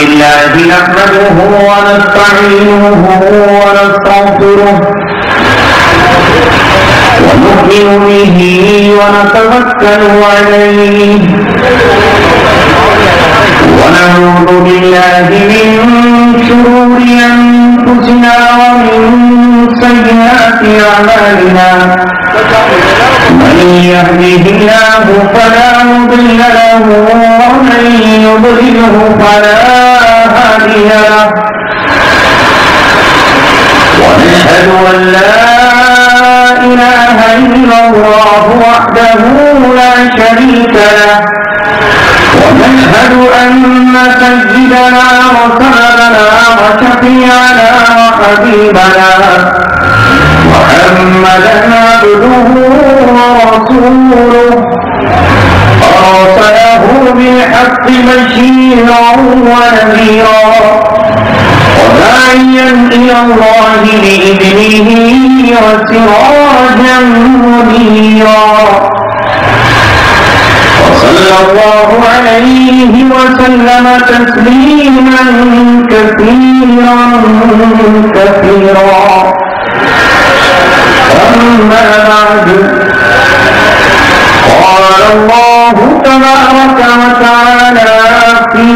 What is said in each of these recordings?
لله نحمده ونستعينه ونستغفره ونؤمن به ونتوكل عليه ونعوذ بالله من شرور أنفسنا ومن سيئات أعمالنا من يهده الله فلا مضل له ومن يضلله فلا هادي له ونشهد أن لا إله إلا الله وحده لا شريك له ونشهد أن سيدنا وسندنا وشفيعنا وحبيبنا محمدا عبده ورسوله أرسله بالحق بشيرا ونذيرا وداعيا إلى الله بإذنه وسراجا منيرا وصلى الله عليه وسلم تسليما كثيرا كثيرا أما بعد قال الله تبارك وتعالى في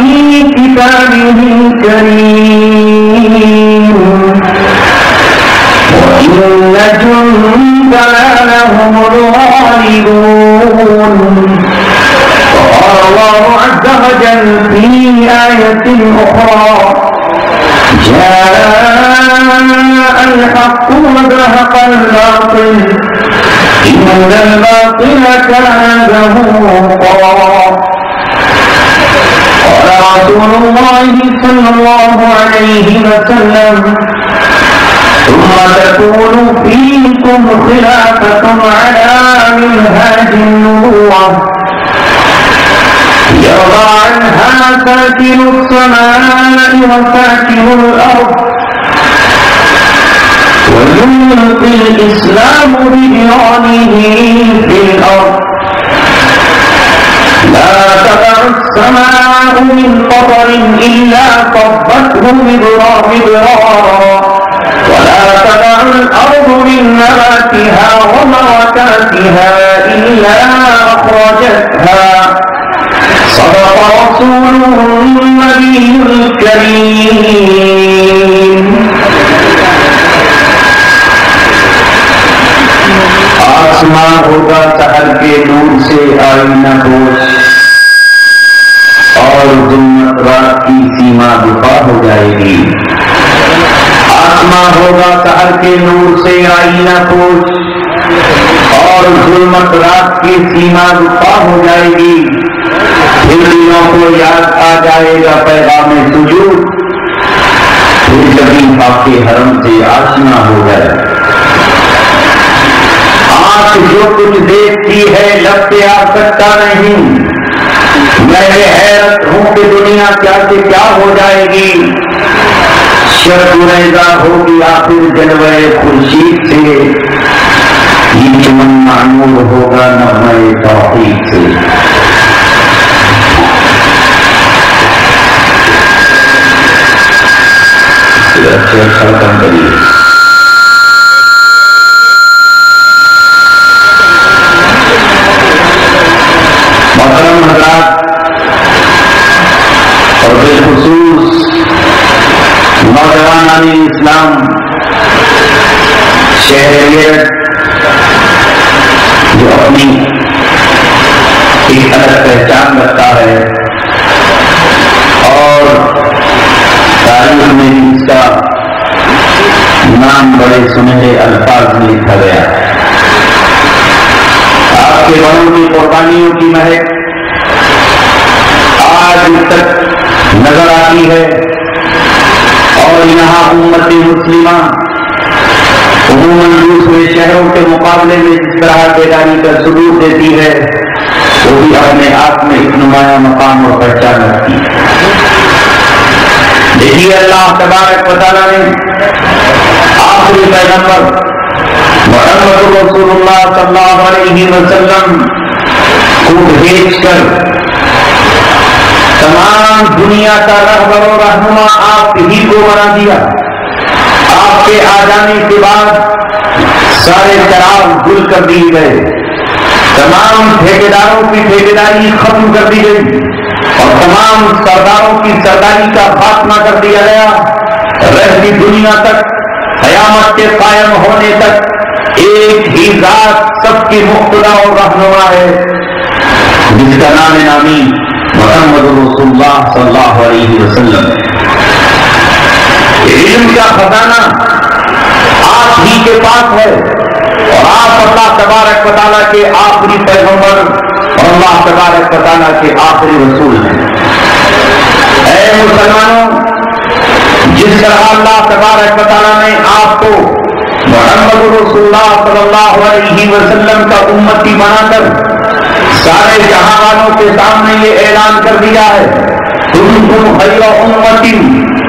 كتابه الكريم وإن جندنا لهم الغالبون وقال الله عز وجل في آية أخرى جاء الحق وزهق الباطل إن الباطل كان زهوقا قال رسول الله صلى الله عليه وسلم ثم تكون فيكم خلافة على منهاج النبوة يرضى عنها ساكن السماء وساكن الأرض ويلقي الإسلام بجيرانه في الأرض لا تقع السماء من قطر إلا صبته مدرارا ولا تقع الأرض من نباتها وبركاتها إلا أخرجتها صدق رسوله النبي الكريم آسمان ہوگا سحر کے نور سے آئینہ پوش اور ظلمت رات کی سیما دفاع ہو جائے گی آسمان ہوگا سحر کے نور سے آئینہ پوش اور ظلمت رات کی سیما دفاع ہو جائے گی پھر دنوں کو یاد آ جائے گا پیغام سجود پھر کبھی آپ کے حرم سے آشنا ہو جائے آنکھ جو کچھ دیکھتی ہے لب سے آ سکتا نہیں میں حیرت ہوں کہ دنیا کیا سے کیا ہو جائے گی شرط ریزہ ہوگی آخر جلوہ خورشید سے یہ چمن معمول ہوگا نغمہ توحید سے اچھے خلقم کریے محترم حضرات اور بالخصوص نوجوانان اسلام شہریت جو اپنی ایک الگ پہچان رکھتا ہے اور تاریخ میں اس کا نام بڑے سنہرے الفاظ میں لکھا گیا آپ کے بڑوں کی قربانیوں کی مہک آج تک نظر آتی ہے اور یہاں امت مسلمہ عموماً دوسرے شہروں کے مقابلے میں جس طرح بیداری کا ثبوت دیتی ہے وہ بھی اپنے آپ میں ایک نمایاں مقام اور پہچان رکھتی ہے دیکھیے اللہ تبارک و تعالیٰ نے آخری پیغمبر محمد رسول اللہ صلی اللہ علیہ وسلم کو بھیج کر تمام تمام دنیا کا رہبر و رہنما آپ ہی کو بنا دیا. آپ کے آ جانے کے بعد سارے چراغ گل کر دیے گئے, تمام ٹھیکیداروں کی ٹھیکیداری ختم کر دی گئی اور تمام سرداروں کی سرداری کا خاتمہ کر دیا گیا. رہتی دنیا تک, قیامت کے قائم ہونے تک ایک ہی ذات سب کی مقتدا اور رہنما ہے, جس کا نام نامی محمد رسول اللہ صلی اللہ علیہ وسلم. علم کا خزانہ آپ ہی کے پاس ہے اور آپ اللہ تبارک و تعالیٰ کے آخری پیغمبر اور اللہ تبارک و تعالیٰ کے آخری رسول ہیں. اے مسلمانوں, جس طرح اللہ تبارک و تعالیٰ نے آپ کو محمد رسول اللہ صلی اللہ علیہ وسلم کا امتی بنا کر سارے جہاں والوں کے سامنے یہ اعلان کر دیا ہے, کنتم خیر امۃ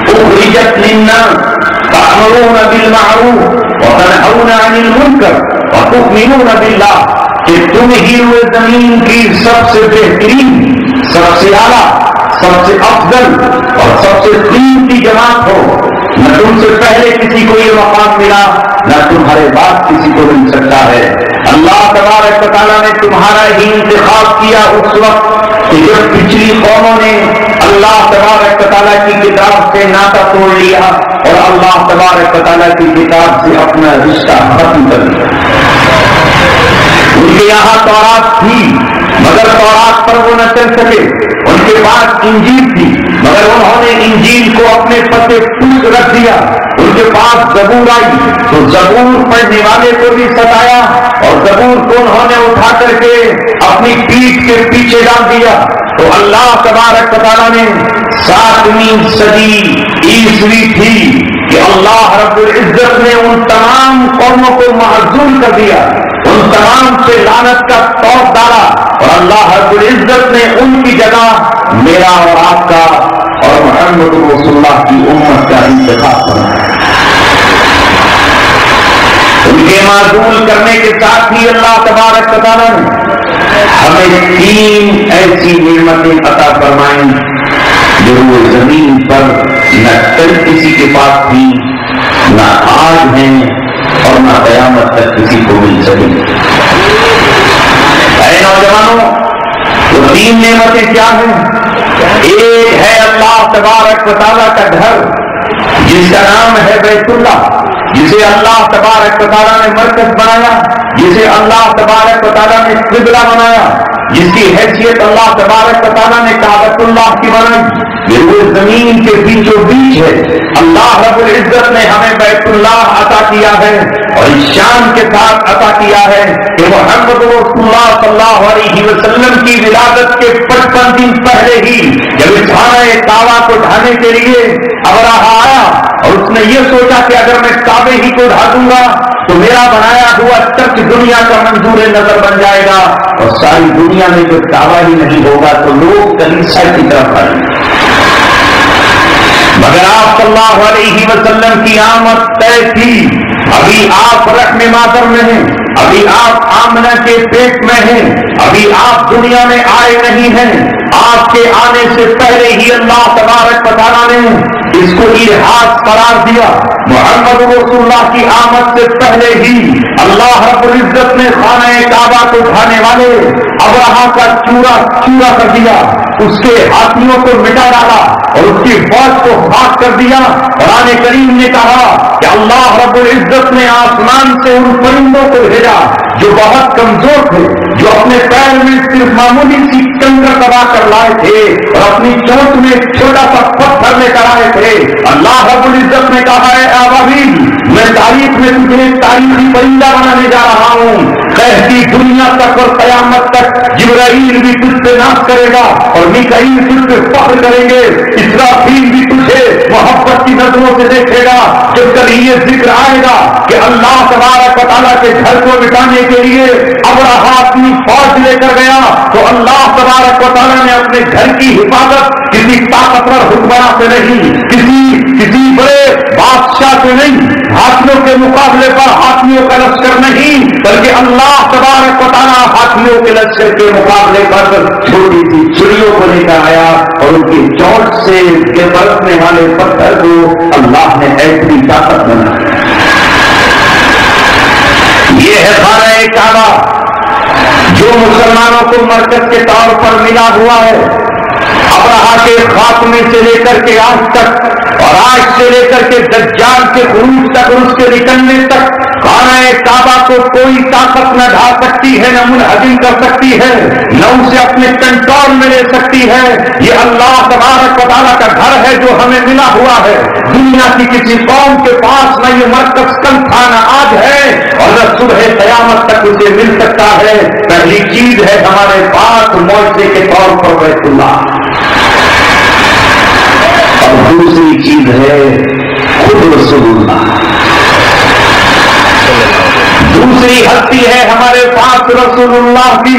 اخرجت للناس تأمرون بالمعروف وتنہون عن المنکر وتؤمنون باللہ, کہ تم ہی ہوئے زمین کی سب سے بہترین, سب سے اعلیٰ, سب سے افضل اور سب سے قیمتی جماعت ہو. نہ تم سے پہلے کسی کو یہ مقام ملا, نہ تمہارے بعد کسی کو مل سکتا ہے. اللہ تبارک و تعالیٰ نے تمہارا ہی انتخاب کیا اس وقت کہ جب پچھلی قوموں نے اللہ تبارک و تعالیٰ کی کتاب سے ناطہ توڑ لیا اور اللہ تبارک و تعالیٰ کی کتاب سے اپنا رشتہ ختم کر دیا. ان کے یہاں تورات تھی مگر تورات پر وہ نہ چل سکے. ان کے پاس انجیل تھی مگر انہوں نے انجیل کو اپنے پتے پوچھ رکھ دیا. ان کے پاس زبور آئی تو زبور پڑھنے والے کو بھی ستایا اور زبور کو انہوں نے اٹھا کر کے اپنی پیٹھ کے پیچھے ڈال دیا. تو اللہ تبارک و تعالیٰ نے 7ویں صدی عیسوی تھی کہ اللہ رب العزت نے ان تمام قوموں کو معزول کر دیا, ان تمام سے لعنت کا توق ڈالا اور اللہ رب العزت نے ان کی جگہ میرا اور آپ کا اور محمد رسول اللہ کی امت کا انتخاب کرنا. ان کے معزول کرنے کے ساتھ ہی اللہ تبارک و تعالیٰ نے ہمیں 3 ایسی نعمتیں عطا فرمائیں جو وہ زمین پر نہ کل کسی کے پاس تھی, نہ آج ہیں اور نہ قیامت تک کسی کو مل سکیں. اے نوجوانوں, وہ 3 نعمتیں کیا ہیں؟ ایک ہے اللہ تبارک و تعالیٰ کا گھر جس کا نام ہے بیت اللہ, جسے اللہ تبارک و تعالیٰ نے مرکز بنایا, جسے اللہ تبارک و تعالیٰ نے قبلہ بنایا, جس کی حیثیت اللہ تبارک و تعالیٰ نے کعبۃ اللہ کی بنائی. یہ وہ زمین کے بیچوں بیچ ہے. اللہ رب العزت نے ہمیں بیت اللہ عطا کیا ہے اور اس شان کے ساتھ عطا کیا ہے کہ محمد رسول اللہ صلی اللہ علیہ وسلم کی ولادت کے 55 دن پہلے ہی جب اس خانہ کعبہ کو ڈھانے کے لیے ابراہا آیا اور اس نے یہ سوچا کہ اگر میں کعبے ہی کو ڈھا دوں گا تو میرا بنایا ہوا چرچ دنیا کا منظور نظر بن جائے گا اور ساری دنیا میں جو کعبہ ہی نہیں ہوگا تو لوگ کلیسا کی طرف آئیں گے. مگر آپ صلی اللہ علیہ وسلم کی آمد طے تھی. ابھی آپ رحم مادر میں ہیں, ابھی آپ آمنہ کے پیٹ میں ہیں, ابھی آپ دنیا میں آئے نہیں ہیں. آپ کے آنے سے پہلے ہی اللہ تبارک و تعالیٰ نے اس کو ارحاس قرار دیا. محمد رسول اللہ کی آمد سے پہلے ہی اللہ رب العزت نے خانہ کعبہ کو ڈھانے والے ابراہا کا چورا چورا کر دیا, اس کے ہاتھیوں کو مٹا ڈالا اور اس کی فوج کو خاک کر دیا. قرآن کریم نے کہا کہ اللہ رب العزت نے آسمان سے ان پرندوں کو بھیجا جو بہت کمزور تھے, جو اپنے پیر میں صرف معمولی سی کنکر دبا کر لائے تھے اور اپنی چونچ میں چھوٹا سا پتھر لے کر آئے تھے. اللہ رب العزت نے کہا ہے ابابیل, میں تاریخ میں تجھے تاریخی پرندہ بنانے جا رہا ہوں. کہتی دنیا تک اور قیامت تک جبرائیل بھی تجھ پہ ناز کرے گا اور میکائیل تجھ پہ فخر کریں گے. اسرافیل بھی تجھے محبت کی نظروں سے دیکھے گا. جب کبھی یہ ذکر آئے گا کہ اللہ تبارک و تعالیٰ کے گھر کو مٹانے کے لیے ابراہا اپنی فوج لے کر گیا تو اللہ تبارک و تعالیٰ نے اپنے گھر کی حفاظت کسی طاقتور حکمراں سے نہیں, کسی بڑے بادشاہ سے نہیں, ہاتھیوں کے مقابلے پر ہاتھیوں کا لشکر نہیں, بلکہ اللہ تبارک و تعالیٰ ہاتھیوں کے لشکر کے مقابلے پر چھوٹی سی چڑیوں کو لے کر آیا اور ان کی چونچ والے پتھر کو اللہ نے ایسی طاقت بنا. یہ ہے خانہ کعبہ جو مسلمانوں کو مرکز کے طور پر ملا ہوا ہے. ابرہا کے خاتمے سے لے کر کے آج تک اور آج سے لے کر کے دجال کے خروج تک اور اس کے نکلنے تک خانہ کعبہ کو کوئی طاقت نہ ڈھا سکتی ہے، نہ منہدم کر سکتی ہے، نہ اسے اپنے کنٹرول میں لے سکتی ہے. یہ اللہ تبارک و تعالیٰ کا گھر ہے جو ہمیں ملا ہوا ہے. دنیا کی کسی قوم کے پاس نہ یہ مرکز کل تھا نہ آج ہے اور نہ صبح قیامت تک اسے مل سکتا ہے. پہلی چیز ہے ہمارے پاس معجزے کے طور پر بیت اللہ، اور دوسری چیز ہے خود رسول اللہ. دوسری ہستی ہے ہمارے پاس رسول اللہ کی.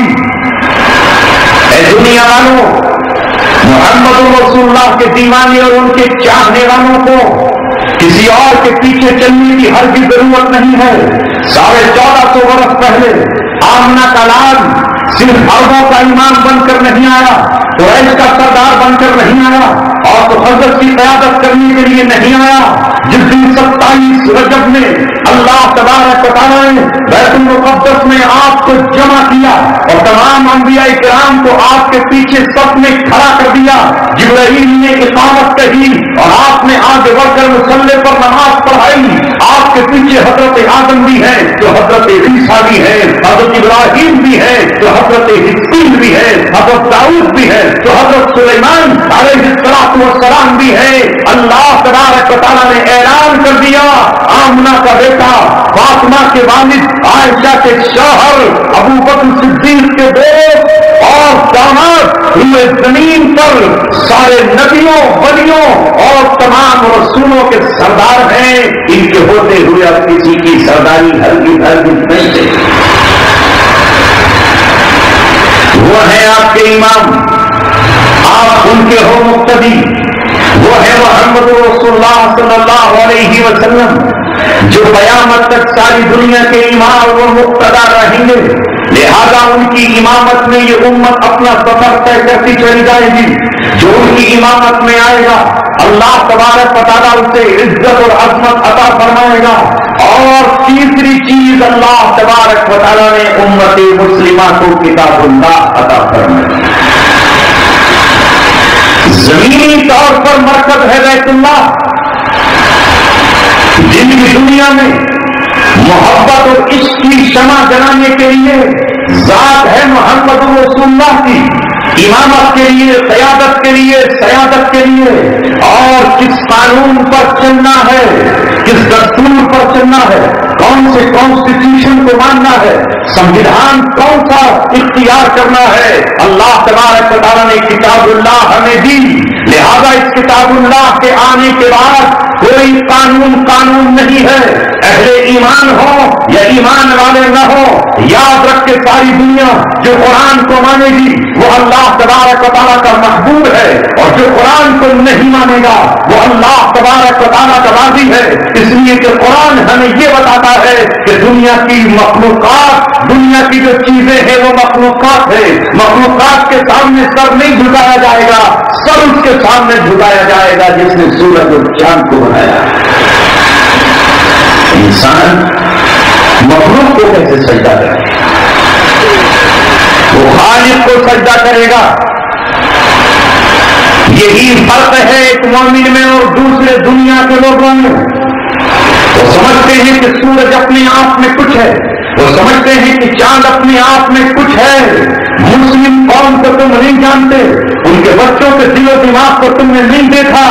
اے دنیا والوں، محمد رسول اللہ کے دیوانے اور ان کے چاہنے والوں کو کسی اور کے پیچھے چلنے کی ہر کی ضرورت نہیں ہے. 1450 برس پہلے آمنہ کا لال صرف عربوں کا امام بن کر نہیں آیا، قریش کا سردار بن کر نہیں آیا، اور تو حضرت کی قیادت کرنے کے لیے نہیں آیا. جس دن 27 رجب میں اللہ تبارک و تعالیٰ نے بیت المقدس میں آپ کو جمع کیا اور تمام انبیاء کرام کو آپ کے پیچھے صف میں کھڑا کر دیا. جبرائیل نے اقامت کہی اور آپ نے آگے بڑھ کر مصلی پر نماز پڑھائی. آپ کے پیچھے حضرت آدم بھی ہے تو حضرت عیسیٰ بھی ہے، حضرت ابراہیم بھی ہے تو حضرت حسین بھی ہے، حضرت داؤد بھی ہے تو حضرت سلیمان علیہ السلام بھی ہے. اللہ تبارک و تعالیٰ نے اعلان کر دیا آمنہ کا بیٹا، فاطمہ کے والد، عائشہ کے شوہر، ابو بکر صدیق کے دوست اور داماد ہوئے زمین پر سارے نبیوں، ولیوں اور تمام رسولوں کے سردار ہیں. ان کے ہوتے ہوئے اب کسی کی سرداری ہرگز نہیں ہے. وہ ہیں آپ کے امام، آپ ان کے ہو مقتدی. وہ ہے محمد رسول اللہ صلی اللہ علیہ وسلم جو قیامت تک ساری دنیا کے امام و مقتدا رہیں گے. لہذا ان کی امامت میں یہ امت اپنا سفر طے کرتی چلی جائے گی. جو ان کی امامت میں آئے گا اللہ تبارک و تعالیٰ اسے عزت اور عظمت عطا فرمائے گا. اور تیسری چیز اللہ تبارک و تعالیٰ نے امت مسلمہ کو کتاب اللہ عطا فرمائے. زمینی طور پر مرکز ہے بیت اللہ. دن کی دنیا میں محبت اور عشق کی شمع جلانے کے لیے ذات ہے محمد رسول اللہ کی. امامت کے لیے، قیادت کے لیے، سیادت کے لیے. اور کس قانون پر چلنا ہے، کس دستور پر چلنا ہے، کون سے کانسٹیٹیوشن کو ماننا ہے، سمویدھان کون سا اختیار کرنا ہے، اللہ تبارک و تعالیٰ نے کتاب اللہ ہمیں دی. لہذا اس کتاب اللہ کے آنے کے بعد کوئی قانون نہیں ہے. اہل ایمان ہو یا ایمان والے نہ ہو، یاد رکھ کے ساری دنیا جو قرآن کو مانے گی وہ اللہ تبارک و تعالیٰ کا محبوب ہے، اور جو قرآن کو نہیں مانے گا وہ اللہ تبارک و تعالیٰ کا راضی ہے. اس لیے کہ قرآن ہمیں یہ بتاتا ہے کہ دنیا کی مخلوقات، دنیا کی جو چیزیں ہیں وہ مخلوقات ہیں. مخلوقات کے سامنے سر نہیں جھکایا جائے گا، سر اس کے سامنے جھکایا جائے گا جس نے سورج اور چاند کو بنایا. انسان مخلوق کو کیسے سجدہ کرے؟ وہ خالق کو سجدہ کرے گا. یہی فرق ہے ایک مومن میں اور دوسرے دنیا کے لوگوں میں. وہ سمجھتے ہیں کہ سورج اپنے آپ میں کچھ ہے، وہ سمجھتے ہیں کہ چاند اپنے آپ میں کچھ ہے. مسلم قوم کو تم نہیں جانتے، ان کے بچوں کے دل و دماغ کو تم نے نہیں دیکھا،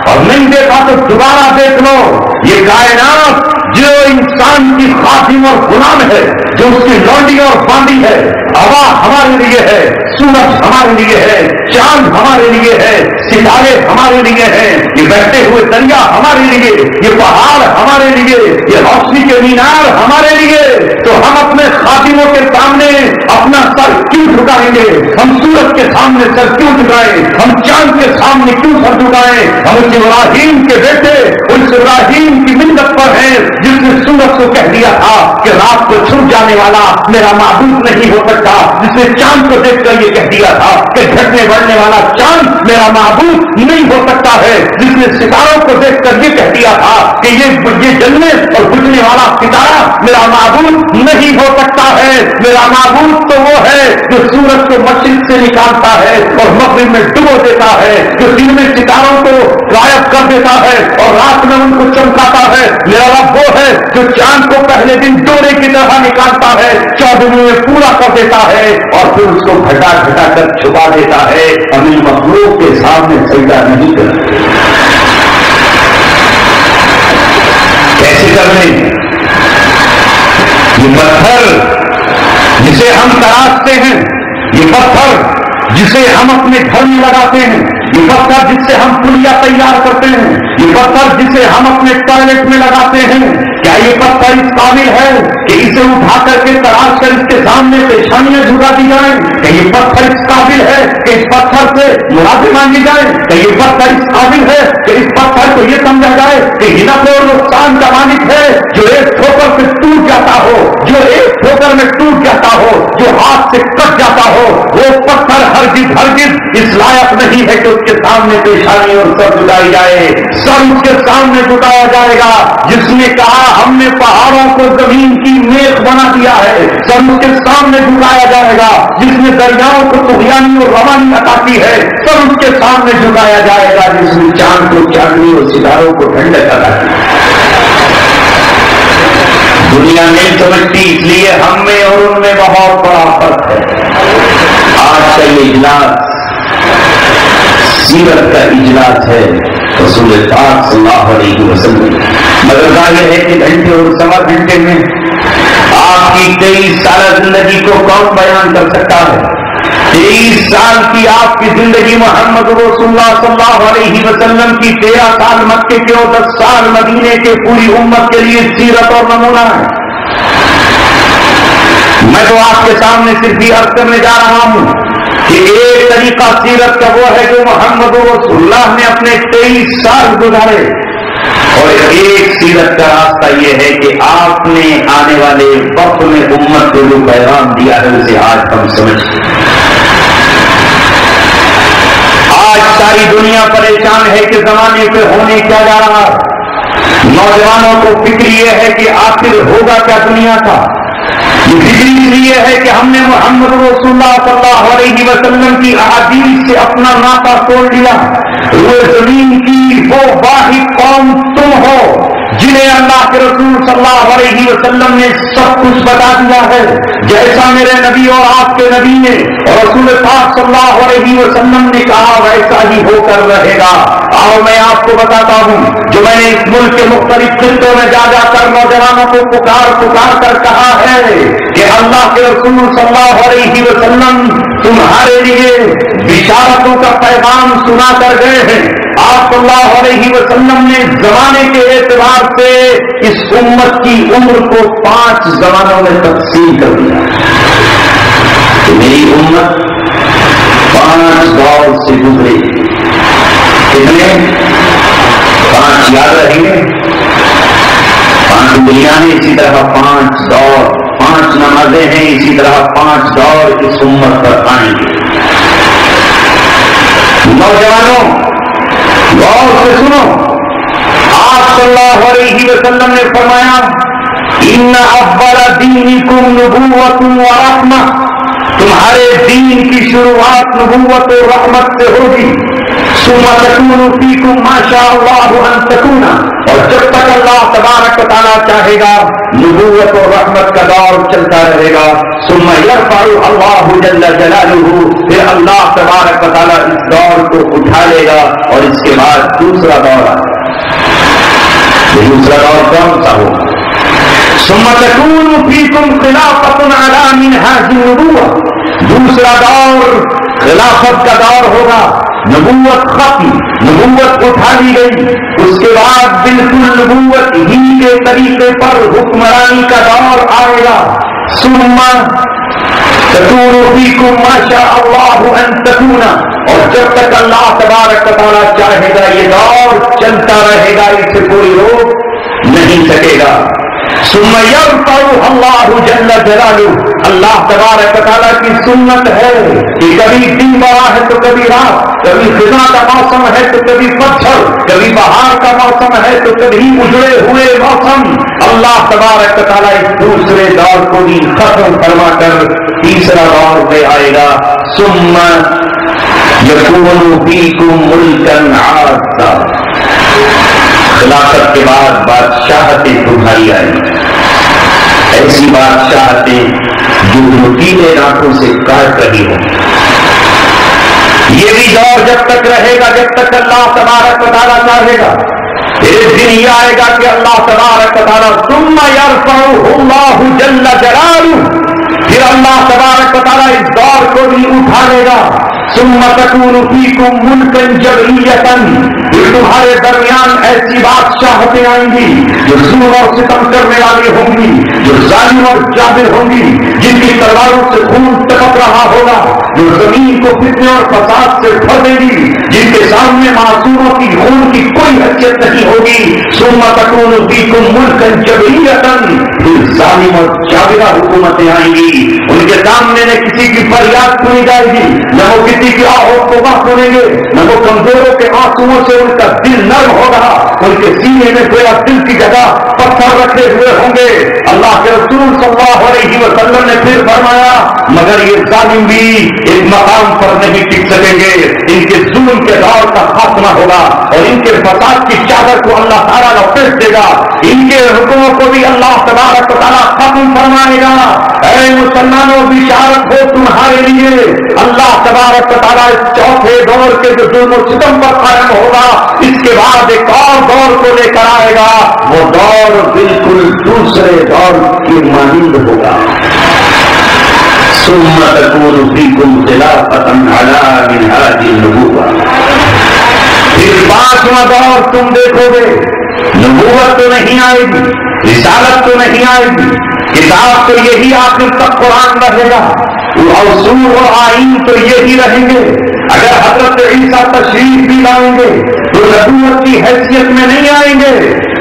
اور نہیں دیکھا تو دوبارہ دیکھ لو. یہ کائنات جو انسان کی خادم اور غلام ہے، جو اس کی لونڈی اور باندی ہے، ہوا ہمارے لیے ہے، سورج ہمارے لیے ہے، چاند ہمارے لیے ہے، ستارے ہمارے لیے ہیں، یہ بہتے ہوئے دریا ہمارے لیے، یہ پہاڑ ہمارے لیے، یہ روشنی کے مینار ہمارے لیے. تو ہم اپنے خادموں کے سامنے اپنا سر کیوں جھکائیں گے؟ ہم سورج کے سامنے سر کیوں جھکائیں؟ ہم چاند کے سامنے کیوں سر جھکائیں؟ ہم ابراہیم کے بیٹے اس ابراہیم کی ملت پر ہے جس نے سورج کو کہہ دیا تھا کہ رات کو چھپ جانے والا میرا معبود نہیں ہو سکتا، جس نے چاند کو دیکھ کر یہ کہہ دیا تھا کہ گھٹنے بڑھنے والا چاند میرا معبود نہیں ہو سکتا ہے، جس نے ستاروں کو دیکھ کر یہ کہہ دیا تھا کہ یہ جلنے اور بجھنے والا ستارہ میرا معبود نہیں ہو سکتا ہے۔ میرا معبود تو وہ ہے جو سورج کو مشرق سے نکالتا ہے اور مغرب میں ڈبو دیتا ہے، جو دن میں ستاروں کو غائب کر دیتا ہے اور رات میں ان کو چمکاتا ہے۔ میرا رب وہ ہے جو چاند کو پہلے دن ڈورے کی طرح نکالتا ہے، 14 میں پورا کر دیتا ہے اور پھر اس کو گھٹا گھٹا کر چھپا دیتا ہے، ہمیں مخلوق کے سامنے سجدہ نہیں کرتے۔ کیسے کر لیں؟ یہ پتھر جسے ہم تراشتے ہیں، یہ پتھر جسے ہم اپنے گھر میں لگاتے ہیں، یہ پتھر جس سے ہم پلیا تیار کرتے ہیں، یہ پتھر جسے ہم اپنے ٹوائلٹ میں لگاتے ہیں، کیا یہ پتھر اس قابل ہے کہ اسے اٹھا کر کے تراش کر اس کے سامنے پیشانیاں جھکا دی جائیں؟ کہ یہ پتھر اس قابل ہے کہ اس پتھر سے مرادیں مانگی جائیں؟ کہ یہ پتھر اس قابل ہے کہ اس پتھر کو یہ سمجھا جائے کہ نفع اور نقصان کا مالک ہے، جو ایک ٹھوکر سے ٹوٹ جاتا ہو، جو ایک ٹھوکر میں ٹوٹ جاتا ہو، جو ہاتھ سے کٹ جاتا ہو، وہ پتھر ہرگز اس لائق نہیں ہے کہ اس کے سامنے پیشانی اور سر جھکائی جائے۔ سر اس کے سامنے جھکایا جائے گا جس نے کہا ہم نے پہاڑوں کو زمین کی میخ بنا دیا ہے، سر اس کے سامنے جھکایا جائے گا جس نے دریاؤں کو طغیانی اور روانی عطا کی ہے، سر اس کے سامنے جھکایا جائے گا جس نے چاند کو چاندنی اور ستاروں کو ٹھنڈک عطا کی۔ دنیا نہیں سمجھتی، اس لیے ہم میں اور ان میں بہت بڑا فرق ہے۔ آج کا یہ اجلاس سیرت کا اجلاس ہے، رسول پاک صلی اللہ علیہ وسلم۔ مگر ظاہر ہے کہ گھنٹے اور سوا گھنٹے میں آپ کی 23 سالہ زندگی کو کون بیان کر سکتا ہے؟ 23 سال کی آپ کی زندگی محمد رسول اللہ صلی اللہ علیہ وسلم کی، 13 سال مکے کے اور 10 سال مدینے کے، پوری امت کے لیے سیرت اور نمونہ ہے۔ میں تو آپ کے سامنے صرف یہ عرض کرنے جا رہا ہوں کہ ایک طریقہ سیرت کا وہ ہے جو محمد رسول اللہ نے اپنے 23 سال گزارے، اور ایک سیرت کا راستہ یہ ہے کہ آپ نے آنے والے وقت میں امت کو جو پیغام دیا ہے اسے آج ہم سمجھتے ہیں۔ آج ساری دنیا پریشان ہے کہ زمانے پہ ہونے کیا جا رہا ہے۔ نوجوانوں کو فکر یہ ہے کہ آخر ہوگا کیا دنیا کا۔ یہ فکر یہ ہے کہ ہم نے محمد رسول اللہ صلی اللہ علیہ وسلم کی احادیث سے اپنا ناطہ توڑ لیا۔ وہ زمین کی وہ واحد قوم تم ہو جنہیں اللہ کے رسول صلی اللہ علیہ وسلم نے سب کچھ بتا دیا ہے، جیسا میرے نبی اور آپ کے نبی نے اور رسول پاک صلی اللہ علیہ وسلم نے کہا ویسا ہی ہو کر رہے گا۔ اور میں آپ کو بتاتا ہوں، جو میں نے اس ملک کے مختلف خطوں میں جا جا کر نوجوانوں کو پکار کر کہا ہے کہ اللہ کے رسول صلی اللہ علیہ وسلم تمہارے لیے بشارتوں کا پیغام سنا کر گئے ہیں۔ آپ صلی اللہ علیہ وسلم نے زمانے کے اعتبار سے اس امت کی عمر کو 5 زمانوں میں تقسیم کر دیا کہ میری امت 5 دور سے گزرے۔ کتنے؟ 5 یاد رہیں گے؟ 5 دنیا ہیں، اسی طرح 5 دور، 5 نمازیں ہیں، اسی طرح 5 دور اس امت پر آئیں گے۔ نوجوانوں غور سے سنو، آپ صلی اللہ علیہ وسلم نے فرمایا ان اول دینکم نبوۃ و رحمہ، تمہارے دین کی شروعات نبوت و رحمت سے ہوگی۔ ثم تکون فیکم ما شاء اللہ ان تکون، اور جب تک اللہ تبارک و تعالیٰ چاہے گا نبوت و رحمت کا دور چلتا رہے گا۔ ثم یرفع اللہ جل جلالہ، پھر اللہ تبارک و تعالیٰ اس دور کو اٹھا لے گا اور اس کے بعد دوسرا دور آئے گا۔ دوسرا دور کون سا ہوگا؟ ثم تکون فیکم خلافۃ علی منہاج النبوۃ، دوسرا دور خلافت کا دور ہوگا۔ نبوت ختم، نبوت اٹھا لی گئی، اس کے بعد بالکل نبوت ہی کے طریقے پر حکمرانی کا دور آئے گا۔ ثم تکون فیکم ما شاء اللہ ان تکون، اور جب تک اللہ تبارک و تعالیٰ چاہے گا یہ دور چلتا رہے گا، اسے کوئی روک نہیں سکے گا۔ ثم يرفعه اللہ جل جلالہ، اللہ تبارک و تعالیٰ کی سنت ہے کہ کبھی دن بڑا ہے تو کبھی رات، کبھی خزاں کا موسم ہے تو کبھی پتھر، کبھی بہار کا موسم ہے تو کبھی اجڑے ہوئے موسم، اللہ تبارک و تعالیٰ اس دوسرے دور کو بھی ختم فرما کر تیسرا دور میں آئے گا۔ ثم یکون فیکم ملکا عاضا، خلافت کے بعد بادشاہتیں تمہاری آئی، ایسی بادشاہتیں جو نکیلے دانتوں سے کاٹ رہی ہوں۔ یہ بھی دور جب تک رہے گا جب تک اللہ تبارک و تعالیٰ چاہے گا۔ ایک دن یہ آئے گا کہ اللہ تبارک و تعالیٰ ثم یرفعہ اللہ جل جلالہ، پھر اللہ تبارک و تعالیٰ اس دور کو بھی اٹھا لے گا۔ ثم تکون فیکم ملکا جبریتا، پھر تمہارے درمیان ایسی بادشاہتیں آئیں گی جو ظلم اور ستم کرنے والی ہوں گی، جو ظالم اور جابر ہوں گی، جن کی تلواروں سے خون ٹپک رہا ہوگا، جو زمین کو فتنے اور فساد سے بھر دے گی، جن کے سامنے معصوموں کی خون کی کوئی حیثیت نہیں ہوگی۔ ثم تکون فیکم ملکا جبریتا، پھر ظالم اور جابرہ حکومتیں آئیں گی، ان کے سامنے نہ کسی کی فریاد سنی جائے گی، نہ وہ کسی کی آہوں کو سنیں گے، نہ وہ کمزوروں کے آنسوؤں سے ان کا دل نرم ہوگا، ان کے سینے میں گویا دل کی جگہ پتھر رکھے ہوئے ہوں گے۔ اللہ کے رسول صلی اللہ علیہ وسلم نے پھر فرمایا مگر یہ ظالم بھی ایک مقام پر نہیں ٹک سکیں گے، ان کے ظلم کے دور کا خاتمہ ہوگا اور ان کے فساد کی چادر کو اللہ تعالیٰ لپیٹ دے گا، ان کے حکموں کو بھی اللہ تبارک و تعالیٰ ختم فرمائے گا۔ اے مسلمانوں بشارت ہو تمہارے لیے، اللہ تبارک و تعالیٰ اس چوتھے دور کے جو ظلم و ستم پر قائم ہوگا، اس کے بعد ایک اور دور کو لے کر آئے گا، وہ دور بالکل دوسرے دور کی مانند ہوگا۔ ثم تکون فیکم خلافۃ علی منہاج النبوۃ، پھر پانچواں دور تم دیکھو گے، نبوت تو نہیں آئے گی، رسالت تو نہیں آئے گی، کتاب تو یہی آخر تک قرآن رہے گا، اصول اور آئین تو یہی رہیں گے۔ اگر حضرت عیسیٰ تشریف بھی لائیں گے تو نبوت کی حیثیت میں نہیں آئیں گے،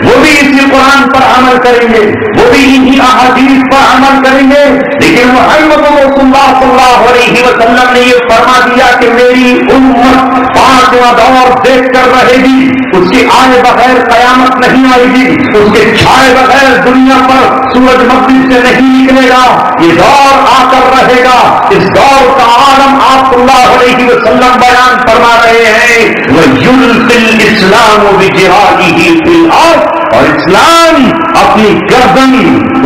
وہ بھی اسی قرآن پر عمل کریں گے، وہ بھی انہی احادیث پر عمل کریں گے، لیکن محمد رسول اللہ صلی اللہ علیہ وسلم نے یہ فرما دیا کہ میری امت پانچواں دور دیکھ کر رہے گی، اس کی آئے بغیر قیامت نہیں آئے گی، اس کے چھائے بغیر دنیا پر سورج مغرب سے نہیں نکلے گا، یہ دور آ کر رہے گا۔ اس دور کا عالم آپ صلی اللہ علیہ وسلم بیان فرما رہے ہیں، وَيُلْقِ الْإِسْلَامُ بِجِهَادِهِ فِي الْأَرْضِ، اور اسلام اپنی گردن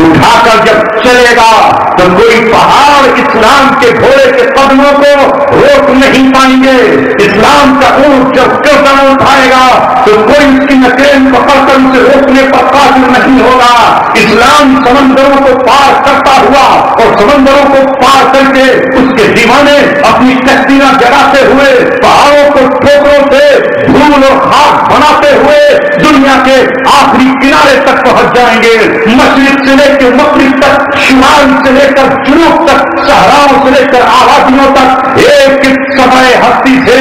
اٹھا کر جب چلے گا تو کوئی پہاڑ اسلام کے گھوڑے کے قدموں کو روک نہیں پائیں گے۔ اسلام کا اونٹ جب گردن اٹھائے گا تو کوئی اس کی نکیل پکڑ کر اسے روکنے پر قادر نہیں ہوگا۔ اسلام سمندروں کو پار کرتا ہوا اور سمندروں کو پار کر کے اس کے دیوانے اپنی کشتیاں جلاتے ہوئے پہاڑوں کو ٹھوکروں سے دھول اور خاک بناتے ہوئے دنیا کے آخری کنارے تک پہنچ جائیں گے، مشرق سے لے کے مغرب تک، شمال سے لے کر جنوب تک، صحراؤں سے لے کر آبادیوں تک، ایک ایک سمائے ہستی سے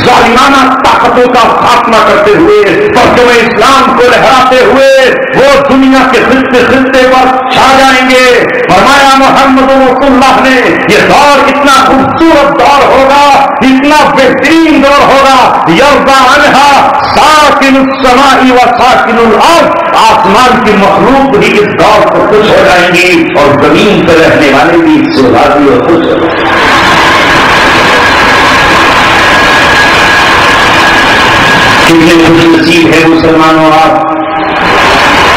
ظالمانہ طاقتوں کا خاتمہ کرتے ہوئے پرچم اسلام کو لہراتے ہوئے وہ دنیا کے خطے خطے پر چھا جائیں گے۔ فرمایا محمد رسول اللہ نے یہ دور اتنا خوبصورت دور ہوگا، اتنا بہترین دور ہوگا، یرضا عنہا ساکن السماء و ساکن الارض، آسمان کی مخلوق بھی اس دور پر خوش ہو جائیں گی اور زمین پر رہنے والے بھی اس سے راضی اور خوش ہو جائیں گے۔ کتنے خوش نصیب ہے مسلمانوں آپ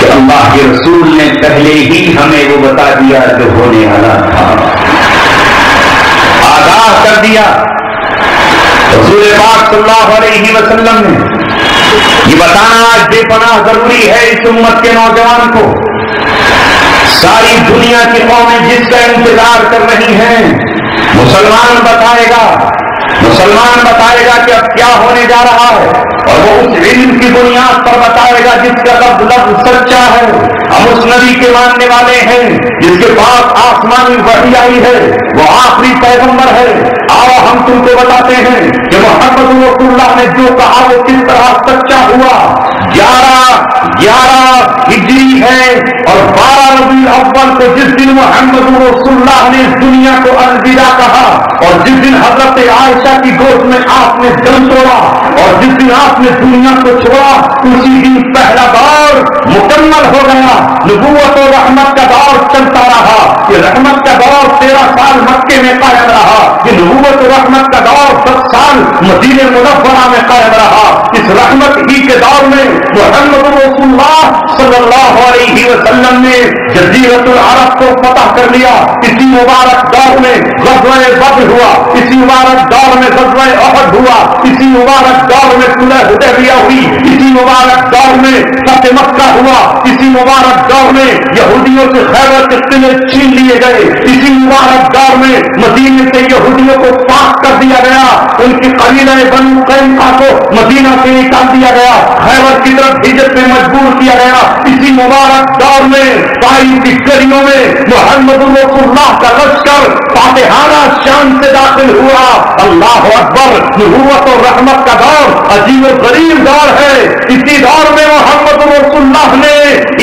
کہ اللہ کے رسول نے پہلے ہی ہمیں وہ بتا دیا جو ہونے والا تھا، آگاہ کر دیا۔ رسول پاک صلی اللہ علیہ وسلم نے یہ بتانا آج بے پناہ ضروری ہے اس امت کے نوجوان کو۔ ساری دنیا کی قومیں جس کا انتظار کر رہی ہیں، مسلمان بتائے گا کہ اب کیا ہونے جا رہا ہے، اور وہ اس علم کی بنیاد پر بتائے گا جس کا لفظ سچا ہے۔ ہم اس نبی کے ماننے والے ہیں جس کے پاس آسمانی وحی آئی ہے، وہ آخری پیغمبر ہے۔ آؤ ہم تم کو بتاتے ہیں کہ محمد رسول اللہ نے جو کہا وہ کس طرح سچا ہوا، ہے اور 12 ربیع الاول کو جس دن محمد رسول اللہ نے اس دنیا کو الوداع کہا اور جس دن حضرت عائشہ کی گود میں آپ نے دم توڑا اور جس دن آپ نے دنیا کو چھوڑا اسی دن پہلا دور مکمل ہو گیا. نبوت و رحمت کا دور چلتا رہا. یہ رحمت کا دور 13 سال مکے میں قائم رہا. یہ نبوت و رحمت کا دور 10 سال مدینہ منورہ میں قائم رہا. اس رحمت ہی کے دور میں محمد رسول اللہ صلی اللہ علیہ وسلم نے جزیرۃ العرب کو فتح کر لیا. اسی مبارک دور میں غزوہ بدر ہوا. اسی مبارک دور میں غزوہ احد ہوا. اسی مبارک دور میں صلح حدیبیہ ہوئی. اسی مبارک دور میں فتح مکہ ہوا. اسی مبارک دور میں یہودیوں سے خیبر کے قلعے چھین لیے گئے. اسی مبارک دور میں مدینے سے یہودیوں کو پاک کر دیا گیا. ان کی قبیلہ بنو قینقاع کو مدینہ سے نکال دیا گیا. خیبر کی طرف ہجرت میں مجبور کیا گیا. اسی مبارک دور میں طائف کی گلیوں میں محمد رسول اللہ کا لشکر فاتحانہ شان سے داخل ہوا. اللہ اکبر. نبوت اور رحمت کا دور عجیب و غریب دور ہے. اسی دور میں محمد رسول اللہ نے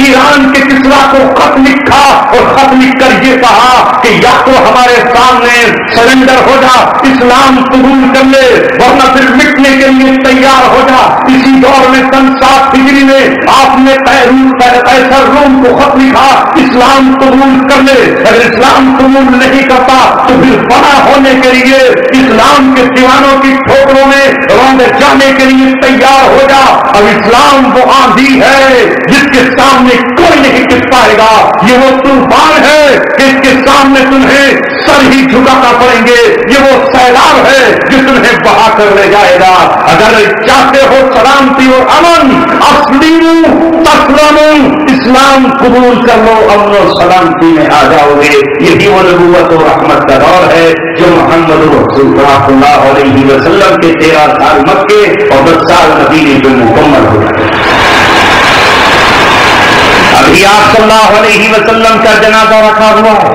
ایران کے کسرا کو خط لکھا اور خط لکھ کر یہ کہا کہ یا تو ہمارے سامنے سرنڈر ہو جا, اسلام قبول کر لے, ورنہ پھر مٹنے کے لیے تیار ہو جا. اسی دور میں سن 7 ہجری میں آپ نے قیصر روم کو خط لکھا, اسلام قبول کر لے, اگر اسلام قبول نہیں کرتا تو پھر فنا ہونے کے لیے اسلام کے دیوانوں کی ٹھوکروں میں روندے جانے کے لیے تیار ہو جا. اب اسلام وہ آندھی ہے جس کے سامنے کوئی نہیں ٹک پائے گا. یہ وہ طوفان ہے کہ اس کے سامنے تمہیں سر ہی جھکانا پڑیں گے. یہ وہ سیلاب ہے جو تمہیں بہا کر لے جائے گا. اگر چاہتے ہو سلامتی اور امن, اسلم تسلم, اسلام قبول کر لو, امن و سلامتی میں آ جاؤ گے. یہی وہ نبوت و رحمت کا دور ہے جو محمد رسول اللہ علیہ وسلم کے 13 سال مکے اور 10 سال مدینے میں مکمل ہو گئے. ابھی آپ صلی اللہ علیہ وسلم کا جنازہ رکھا ہوا ہے.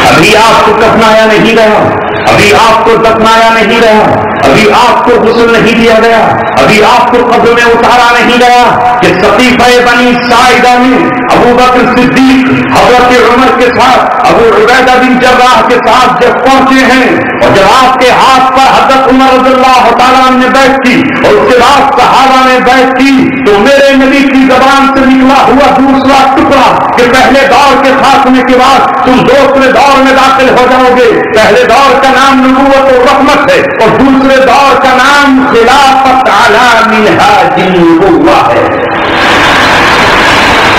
ابھی آپ کو کفنایا نہیں رہا. ابھی آپ کو دفنایا نہیں رہا. ابھی آپ کو غسل نہیں دیا گیا. ابھی آپ کو قبر میں اتارا نہیں گیا کہ سقیفہ بنی ساعدہ میں ابو بکر صدیق حضرت عمر کے ساتھ ابو عبیدہ بن جراح کے ساتھ جب پہنچے ہیں اور جب آپ کے ہاتھ پر حضرت عمر رضی اللہ تعالیٰ نے بیعت کی اور اس کے بعد صحابہ نے بیعت کی تو میرے نبی کی زبان سے نکلا ہوا دوسرا ٹکڑا کہ پہلے دور کے خاتمے کے بعد تم دوسرے دور میں داخل ہو جاؤ گے. پہلے دور کا نام نبوت و رحمت ہے اور دوسرے دور کا نام خلافت علی منہاج النبوہ ہے.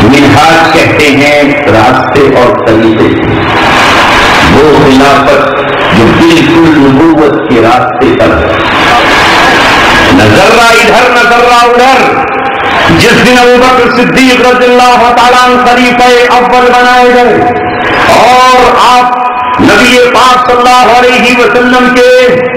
منہاج کہتے ہیں راستے اور طریقے, وہ خلافت جو بالکل نبوت کے راستے پر ہے. نہ ذرہ ادھر نہ ذرہ ادھر. جس دن ابو بکر صدیق رضی اللہ تعالیٰ عنہ خلیفہ اول بنائے گئے اور آپ نبی پاک صلی اللہ علیہ وسلم کے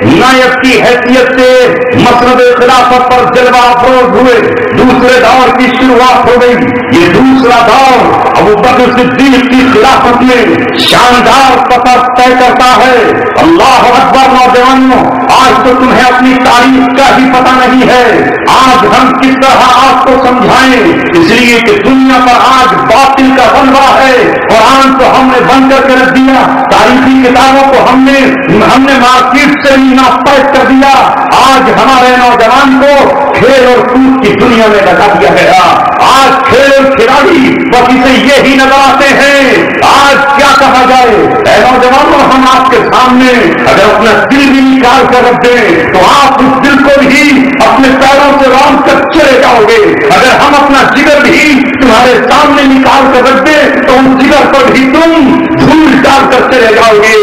نائب کی حیثیت سے مسند خلافت پر جلوہ افروز ہوئے, دوسرے دور کی شروعات ہو گئی. یہ دوسرا دور ابو بکر صدیق کی خلافت میں شاندار سفر طے کرتا ہے. اللہ اکبر. نوجوانوں, آج تو تمہیں اپنی تاریخ کا بھی پتہ نہیں ہے. آج ہم کس طرح آپ کو سمجھائیں, اس لیے کہ دنیا پر آج باطل کا غلبہ ہے. قرآن کو ہم نے بند کر کے رکھ دیا, تاریخی کتابوں کو ہم نے مارکیٹ سے ہی ناپید کر دیا. آج ہمارے نوجوان کو کھیل اور کود کی دنیا میں لگا دیا گیا. آج کھیل اور کھلاڑی بس اسے یہی نظر آتے ہیں. آج کیا کہا جائے, اے نوجوانوں, ہم آپ کے سامنے اگر اپنا دل بھی نکال کر رکھ دیں تو آپ اس دل کو بھی اپنے پیروں سے رام کر چلے جاؤ گے. اگر ہم اپنا جگر بھی تمہارے سامنے نکال کر رکھ دیں تو ان جگر پر بھی تم دھول ڈال کر چلے جاؤ گے.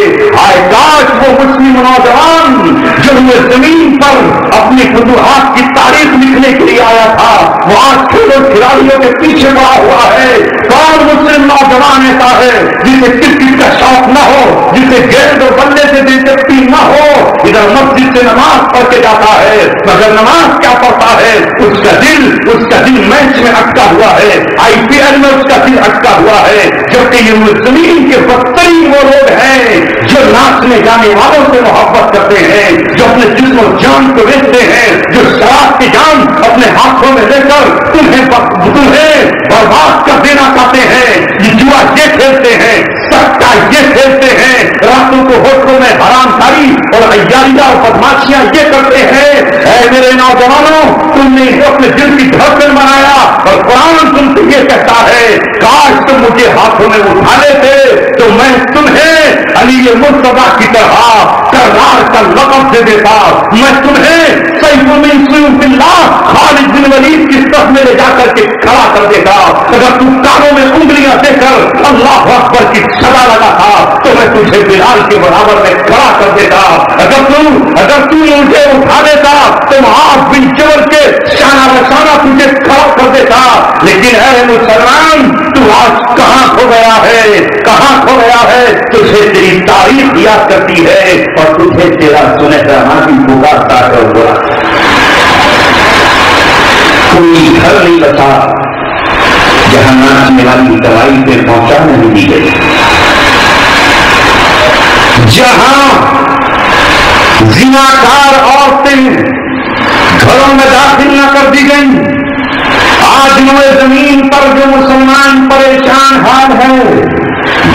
آئے کاش وہ مسلم نوجوان جو زمین پر اپنی فتوحات کی تاریخ لکھنے کے لیے آیا تھا وہ آج کھیل اور کھلاڑیوں کے پیچھے پڑا ہوا ہے. کون مسلم نوجوان ایسا ہے جسے کرکٹ کا شوق نہ ہو, جسے گیند اور بلے سے دلچسپی نہ ہو, ادھر مسجد سے نماز پڑھ کے جاتا ہے مگر نماز کیا پڑھتا ہے, اس کا دل میچ میں اٹکا ہوا ہے, IPL میں اس کا دل اٹکا ہوا ہے. جبکہ یہ زمین کے بدترین وہ لوگ ہیں جو ناچنے جانے والوں سے محبت کرتے ہیں, جو اپنے جسم و جان کو بیچتے ہیں, جو شراب کی جان اپنے ہاتھوں میں لے کر تمہیں برباد کر دینا چاہتے ہیں. یہ جوا یہ کھیلتے ہیں, سٹا یہ کھیلتے ہیں, راتوں کو ہوٹلوں میں حرام کاری اور عیاریاں اور بدماشیاں یہ کرتے ہیں. اے میرے نوجوانوں, تم نے اپنے دل کی دھڑکن بنایا اور قرآن تم سے یہ کہتا ہے کاش تم مجھے ہاتھوں میں اٹھا لیتے تو میں تمہیں علی مرتضیٰ کی طرح کرار کا لقب دے دیتا. میں تمہیں سیف من سیوف اللہ خالد بن ولید کی صف میں لے جا کر کے کھڑا کر دیتا. اگر تم کانوں میں انگلیاں دے کر اللہ اکبر کی صدا لگا تھا تو میں تجھے بلال کے برابر میں کھڑا کر دیتا. اگر تم مجھے اٹھا دیتا تو معاذ بن جبل کے شانہ بشانہ تجھے کھڑا کر دیتا. لیکن اے مسلمان, تو آج کہاں کھو گیا ہے, کہاں کھو گیا ہے؟ تجھے تیری تاریخ یاد کرتی ہے اور تجھے تیرا سنہرا ماضی پکارتا ہے. ہوا کوئی گھر نہیں بچا جہاں ناچنے والی دوائی پہ پہنچا نہیں دی گئی, جہاں زناکار عورتیں گھروں میں داخل نہ کر دی گئیں. آج نوے زمین پر جو مسلمان پریشان حال ہے,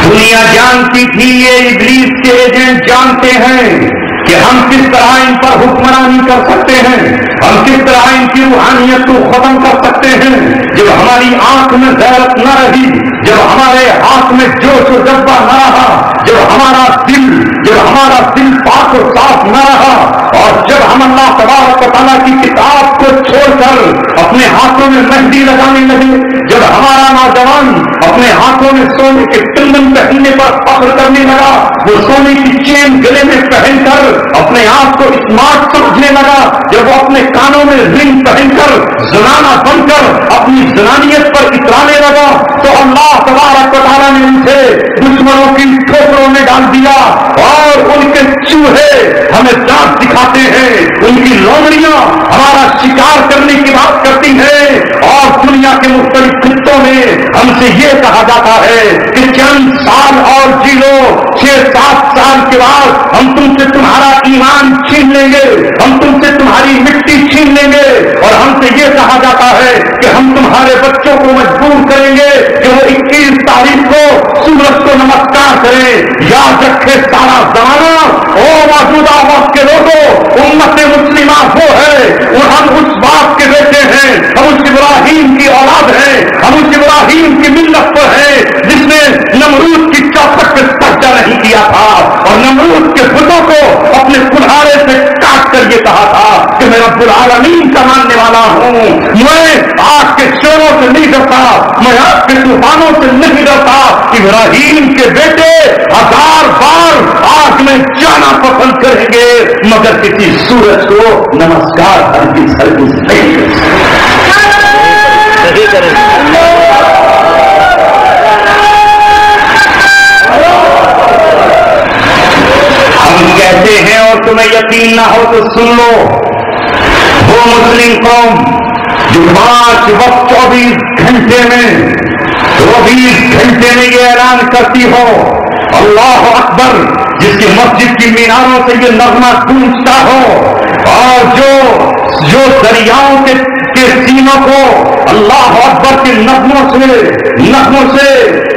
دنیا جانتی تھی, یہ ابلیس کے ایجنٹ جانتے ہیں کہ ہم کس طرح ان پر حکمرانی کر سکتے ہیں, ہم کس طرح ان کی روحانیت کو ختم کر سکتے ہیں. جب ہماری آنکھ میں غیرت نہ رہی, جب ہمارے ہاتھ میں جوش و جذبہ نہ رہا, جب ہمارا دل پاک و صاف نہ رہا, اور جب ہم اللہ تبارک و تعالیٰ کی کتاب کو چھوڑ کر اپنے ہاتھوں میں مہندی لگانے لگے, جب ہمارا نوجوان اپنے ہاتھوں میں سونے کے تلمن پہننے پر فخر کرنے لگا, وہ سونے کی چین گلے میں پہن کر اپنے آپ کو اسمارٹ سمجھنے لگا, جب وہ اپنے کانوں میں رنگ پہن کر زنانہ بن کر اپنی زنانیت پر اترانے لگا, تو اللہ تبارک و تعالیٰ نے ان سے دشمنوں کی ٹھوکروں میں ڈال دیا اور ان کے چوہے ہمیں دانت دکھاتے ہیں, ان کی لومڑیاں ہمارا شکار کرنے کی بات کرتی ہیں, اور دنیا کے مختلف خطوں میں ہم سے یہ کہا جاتا ہے کہ چند سال اور جی لو, 6-7 سال کے بعد ہم تم سے تمہارا ایمان چھین لیں گے, ہم تم سے تمہاری مٹی چھین لیں گے, اور ہم سے یہ کہا جاتا ہے کہ ہم تمہارے بچوں کو مجبور کریں گے کہ وہ 21 تاریخ کو سورج کو نمسکار کریں. یاد رکھے سارا زمانہ او موجودہ وقت کے لوگوں, امت مسلمہ وہ ہے, اور ہم اس باپ کے بیٹے ہیں, ہم اس ابراہیم کی اولاد ہیں, ہم اس ابراہیم کی ملت پر ہیں جس نے نمرود کی چوکھٹ پہ سجدہ نہیں کیا تھا اور نمرود کے بتوں کو اپنے کلہاڑے سے کاٹ کر یہ کہا تھا کہ میں رب العالمین کا ماننے والا ہوں, میں آگ کے شوروں سے نہیں ڈرتا, میں آگ کے طوفانوں سے نہیں ڈرتا. ابراہیم کے بیٹے 1000 بار آگ میں جانا پسند کریں گے مگر کسی سورج کو نمسکار ہرگز نہیں کریں گے. ہم کہتے ہیں اور تمہیں یقین نہ ہو تو سن لو, وہ مسلم قوم جو 5 وقت 24 گھنٹے میں 24 گھنٹے میں یہ اعلان کرتی ہو اللہ اکبر, جس کی مسجد کی میناروں سے یہ نغمہ گونجتا ہو, اور جو دریاؤں کے سینوں کو اللہ اکبر کے نغموں سے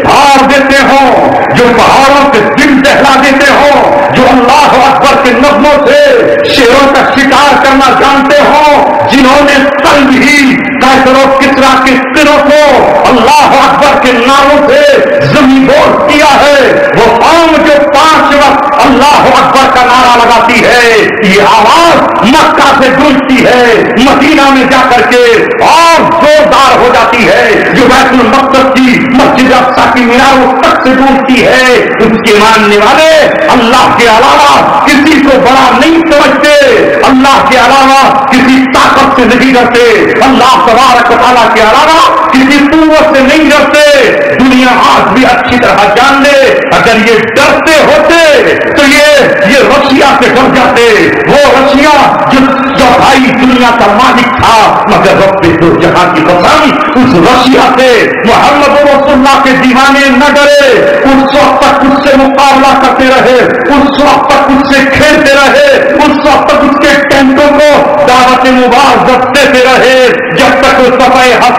بھار دیتے ہوں, جو پہاڑوں کے دل دہلا دیتے ہوں, جو اللہ اکبر کے نغموں سے شیروں کا شکار کرنا جانتے ہوں, جنہوں نے کل ہی قیصر و کسریٰ کے قلعوں کو اللہ اکبر کے ناموں سے زمین بوس کیا ہے, وہ قوم جو 5 وقت اللہ اکبر کا نعرہ لگاتی ہے, یہ آواز مکہ سے گونجتی ہے, مدینہ میں جا کر کے اور زوردار ہو جاتی ہے, جو بیت المقدس کی مسجد اقصی کی میناروں تک سے گونجتی ہے. اس کے ماننے والے اللہ کے علاوہ کسی کو بڑا نہیں سمجھتے, اللہ کے علاوہ کسی طاقت سے نہیں ڈرتے, اللہ تبارک و تعالیٰ کے علاوہ کسی قوت سے نہیں ڈرتے. دنیا آج بھی اچھی طرح جان لے, اگر یہ ڈرتے ہوتے تو یہ رشیا سے ڈر جاتے, وہ رشیا جو بھائی دنیا کا مالک تھا, مگر رب دو جہاں کی قسم اس رشیا سے محمد رسول اللہ کے دیوانے نہ ڈرے. اس وقت تک اس سے مقابلہ کرتے رہے, اس وقت تک اس سے کھیلتے رہے, اس وقت تک اس کے ٹینٹوں کو دعوت مبارزت دیتے رہے,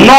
9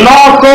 900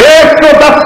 110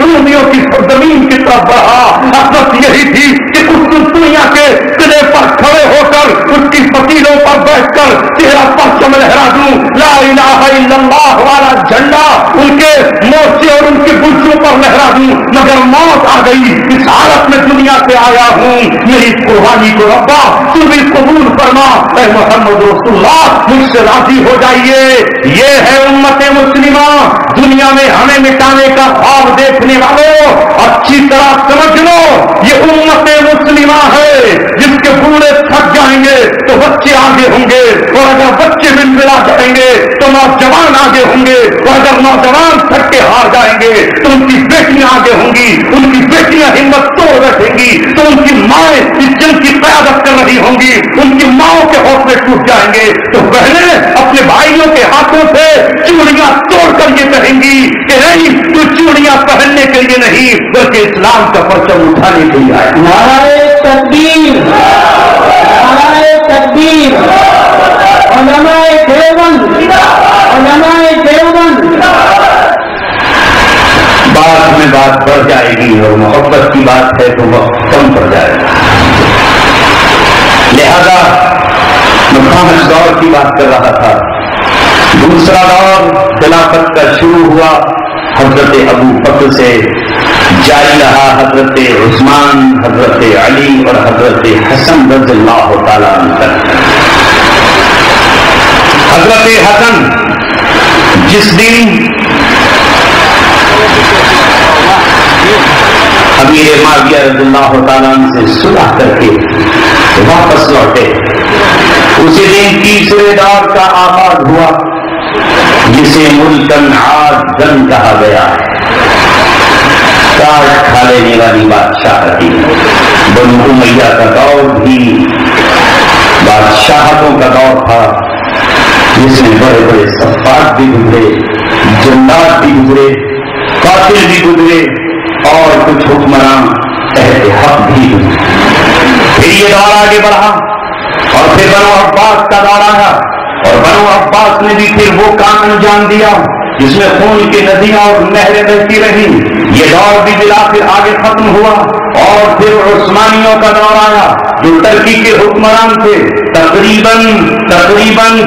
رومیوں کی زمین کی طرف بڑھا، حسرت یہی تھی کہ اس دنیا کے قلعے پر کھڑے ہو کر اس کی فتیلوں پر بیٹھ کر تیرا پرچم لہرا دوں، لا الہ الا اللہ والا جھنڈا ان کے مورچے اور ان کے برجوں پر لہرا دوں، مگر موت آ گئی، اس حالت میں دنیا سے آیا ہوں، میری قربانی کو ربا تو بھی قبول فرما، اے محمد رسول اللہ مجھ سے راضی ہو جائیے۔ یہ ہے امت مسلمہ، دنیا میں ہمیں مٹانے کا خواب دیکھنے والوں اچھی طرح سمجھ لو، یہ امت مسلمہ ہے جس کے بوڑھے تھک جائیں گے تو بچے آگے ہوں گے، اور اگر بچے ملا جائیں گے تو نوجوان آگے ہوں گے، اور اگر نوجوان تھک کے ہار جائیں گے تو ان کی بیٹیاں آگے ہوں گی، ان کی بیٹیاں ہمت توڑ رکھیں گی تو ان کی مائیں اس جنگ کی قیادت کر رہی ہوں گی، ان کی ماؤں کے حوصلے ٹوٹ جائیں گے تو بہنیں اپنے بھائیوں کے ہاتھوں سے چوڑیاں توڑ کر یہ کہیں گی کہ نہیں تو چوڑیاں پہننے کے لیے نہیں بلکہ اسلام کا پرچم اٹھانے کے لیے آئے۔ نعرہ تکبیر، نعرہ تکبیر، علماء دیوبند، علماء دیوبند۔ بعد میں بات بڑھ جائے گی اور محبت کی بات ہے تو وقت کم پڑ جائے گا، لہذا میں 5 دور کی بات کر رہا تھا۔ دوسرا دور خلافت کا شروع ہوا، حضرت ابو بکر سے جاری رہا، حضرت عثمان، حضرت علی اور حضرت حسن رضی اللہ تعالیٰ عنہ تک۔ حضرت حسن جس دن امیر معاویہ رضی اللہ تعالیٰ عنہ سے صلح کر کے واپس لوٹے، اسی دن تیسرے دور کا آغاز ہوا جسے ملکن عاد دن کہا گیا ہے۔ کاٹ کھا لینے والی بادشاہتی، بنو امیہ کا دور بھی بادشاہتوں کا دور تھا جس میں بڑے بڑے سفاک بھی گزرے، جنات بھی گزرے، قاتل بھی گزرے اور کچھ حکمران اہل حق بھی گزرے۔ پھر یہ دور آگے بڑھا اور پھر بنو عباس کا دور آیا، اور بنو عباس نے بھی پھر وہ کام انجام دیا جس میں خون کی ندیاں اور نہریں بہتی رہی۔ یہ دور بھی بالآخر آگے ختم ہوا اور پھر عثمانیوں کا دور آیا جو ترکی کے حکمران تھے، تقریباً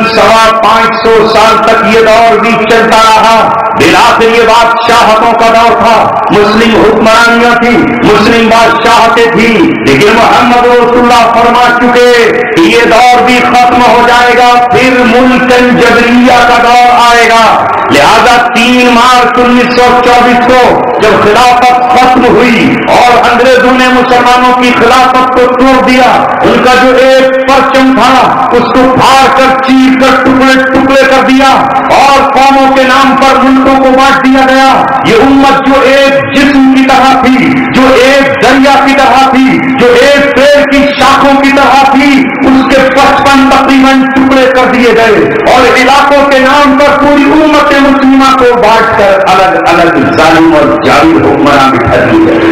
550 سال تک یہ دور بھی چلتا رہا۔ بالآخر یہ بادشاہتوں کا دور تھا، مسلم حکمرانیاں تھی، مسلم بادشاہتیں تھی، لیکن محمد رسول اللہ فرما چکے کہ یہ دور بھی ختم ہو جائے گا، پھر ملکن جبریہ کا دور آئے گا۔ لہذا 3 مارچ 1924 کو جب خلافت ختم ہوئی اور انگریزوں نے مسلمانوں کی خلافت کو توڑ دیا، ان کا جو ایک پرچم تھا اس کو پھاڑ کر چیر کر ٹکڑے ٹکڑے کر دیا اور قوموں کے نام پر ملکوں کو بانٹ دیا گیا۔ یہ امت جو ایک جسم کی طرح تھی، جو ایک دریا کی طرح تھی، جو ایک پیڑ کی شاخوں کی طرح تھی، اس کے 55 تقریباً ٹکڑے کر دیے گئے اور علاقوں کے نام پر پوری امت مسلمہ کو بانٹ کر الگ الگ ظالم اور جاوید حکمراں بٹھا دیے گئے۔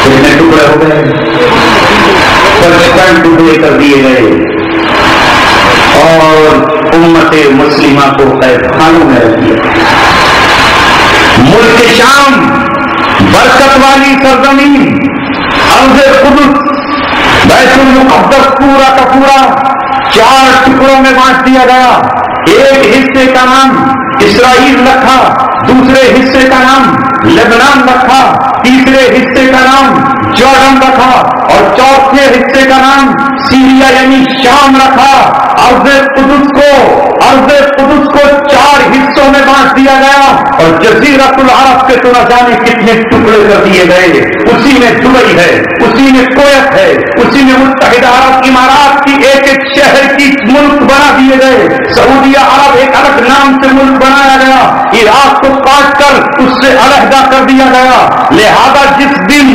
کتنے ٹکڑے ہو گئے؟ 55 ٹکڑے کر دیے گئے اور امت مسلمہ کو قید خانوں میں رکھ دیا۔ ملک شام، برکت والی سرزمین، ارض قدس، بیت المقدس پورا کا پورا 4 ٹکڑوں میں بانٹ دیا گیا۔ ایک حصے کا نام اسرائیل رکھا، دوسرے حصے کا نام لبنان رکھا، تیسرے حصے کا نام جارڈن رکھا اور چوتھے حصے کا نام سیریا یعنی شام رکھا۔ ارض قدس کو 4 حصوں میں بانٹ دیا گیا اور جزیرۃ العرب کے تو نہ جانے کتنے ٹکڑے کر دیے گئے۔ اسی میں دبئی ہے، اسی میں کویت ہے، اسی میں متحدہ عرب امارات کی ایک ایک شہر کی ملک بنا دیے گئے۔ سعودیہ عرب ایک الگ نام سے ملک بنایا گیا، عراق کو کاٹ کر اس سے علیحدہ کر دیا گیا۔ لہذا جس دن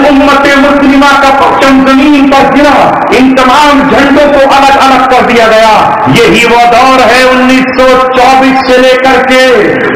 امت مسلمہ کا پرچم زمین پر گرا، ان تمام جھنڈوں کو الگ الگ کر دیا گیا۔ یہی وہ دور ہے 1924 سے لے کر کے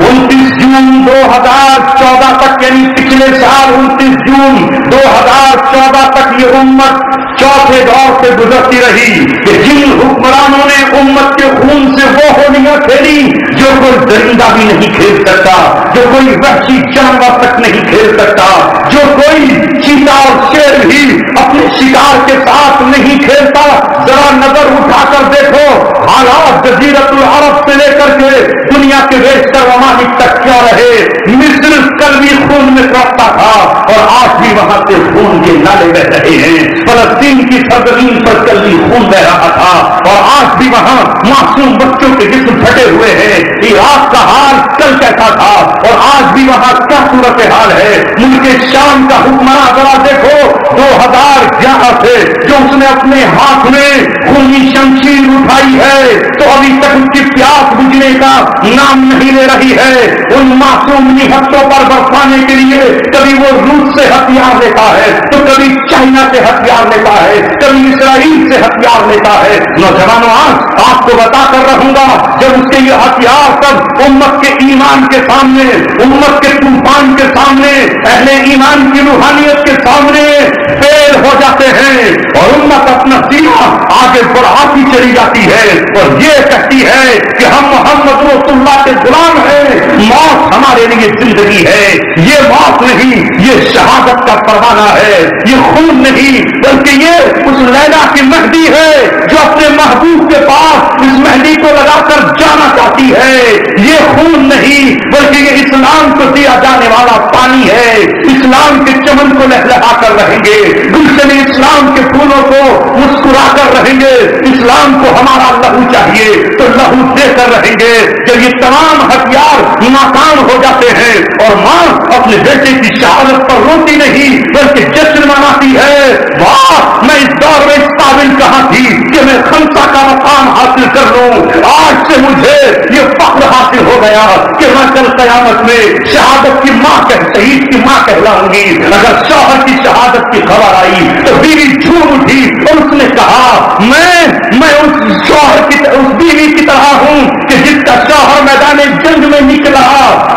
29 جون 2014 تک، یعنی پچھلے سال 29 جون معصوم 2014 تک یہ امت چوتھے دور سے گزرتی رہی کہ جن حکمرانوں نے امت کے خون سے وہ ہولیاں کھیلی جو کوئی درندہ بھی نہیں کھیل سکتا، جو کوئی وحشی جانور تک نہیں کھیل سکتا، جو کوئی چیتا اور شیر بھی اپنے شکار کے ساتھ نہیں کھیلتا۔ ذرا نظر اٹھا کر دیکھو حالات جزیرت العرب سے لے کر کے دنیا کے بیشتر ممالک تک کیا رہے۔ مصر کل بھی خون میں تڑپتا تھا اور آج بھی وہاں سے خون کے نالے بہ رہے ہیں۔ فلسطین کی سرزمین پر کل بھی خون بہ رہا تھا اور آج بھی وہاں معصوم بچوں کے جسم پھٹے ہوئے ہیں۔ عراق کا حال کل کیسا تھا اور آج بھی وہاں کیا صورتحال ہے۔ ملک شام کا حکمراں ذرا دیکھو 2011 سے جو اس نے اپنے ہاتھ میں خونی شمشیر اٹھائی ہے تو ابھی تک اس کی پیاس بجھنے کا نام نہیں لے رہی ہے۔ ان معصوم نہتوں پر برسانے کے لیے کبھی وہ روس سے ہتھیار لیتا ہے تو کبھی چائنا سے ہتھیار لیتا ہے، کبھی اسرائیل سے ہتھیار لیتا ہے۔ نوجوانوں آپ کو بتا کر رہوں گا جب اس کے یہ ہتھیار سب امت کے ایمان کے سامنے، امت کے طوفان کے سامنے، اہل ایمان کی روحانیت کے سامنے فیل ہو جاتے ہیں اور امت اپنا سینہ آگے بڑھاتی چلی جاتی ہے اور یہ کہتی ہے کہ ہم محمد رسول اللہ کے غلام ہیں، موت ہمارے لیے زندگی ہے، یہ موت نہیں یہ شہادت کا پروانہ ہے، یہ خون نہیں بلکہ یہ اس لیلا کی مہدی ہے جو اپنے محبوب کے پاس اس مہدی کو لگا کر جانا چاہتی ہے۔ یہ خون نہیں بلکہ یہ اسلام کو دیا جانے والا پانی ہے۔ اسلام کے چمن کو لہلہا کر رہیں گے، گلشن اسلام کے پھولوں کو مسکرا کر رہیں گے۔ اسلام کو ہمارا لہو چاہیے تو لہو دے کر رہیں گے۔ جب یہ تمام ہتھیار ناکام ہو جاتے ہیں اور ماں اپنے بیٹے کی شہادت پر روتی نہیں بلکہ جشن مناتی ہے، واہ میں اس دور میں اس قابل کہاں تھی کہ میں خمسہ کا مقام حاصل کر لوں۔ آج سے مجھے یہ فخر حاصل ہو گیا کہ میں کل قیامت میں شہادت کی ماں شہید کی ماں کہلاؤں گی۔ اگر شوہر کی شہادت کی خبر آئی تو بیوی جھوم اٹھی اور اس نے کہا میں اس شوہر کی اس بیوی کی طرح ہوں کہ جس کا شوہر میدان جنگ میں نکلا۔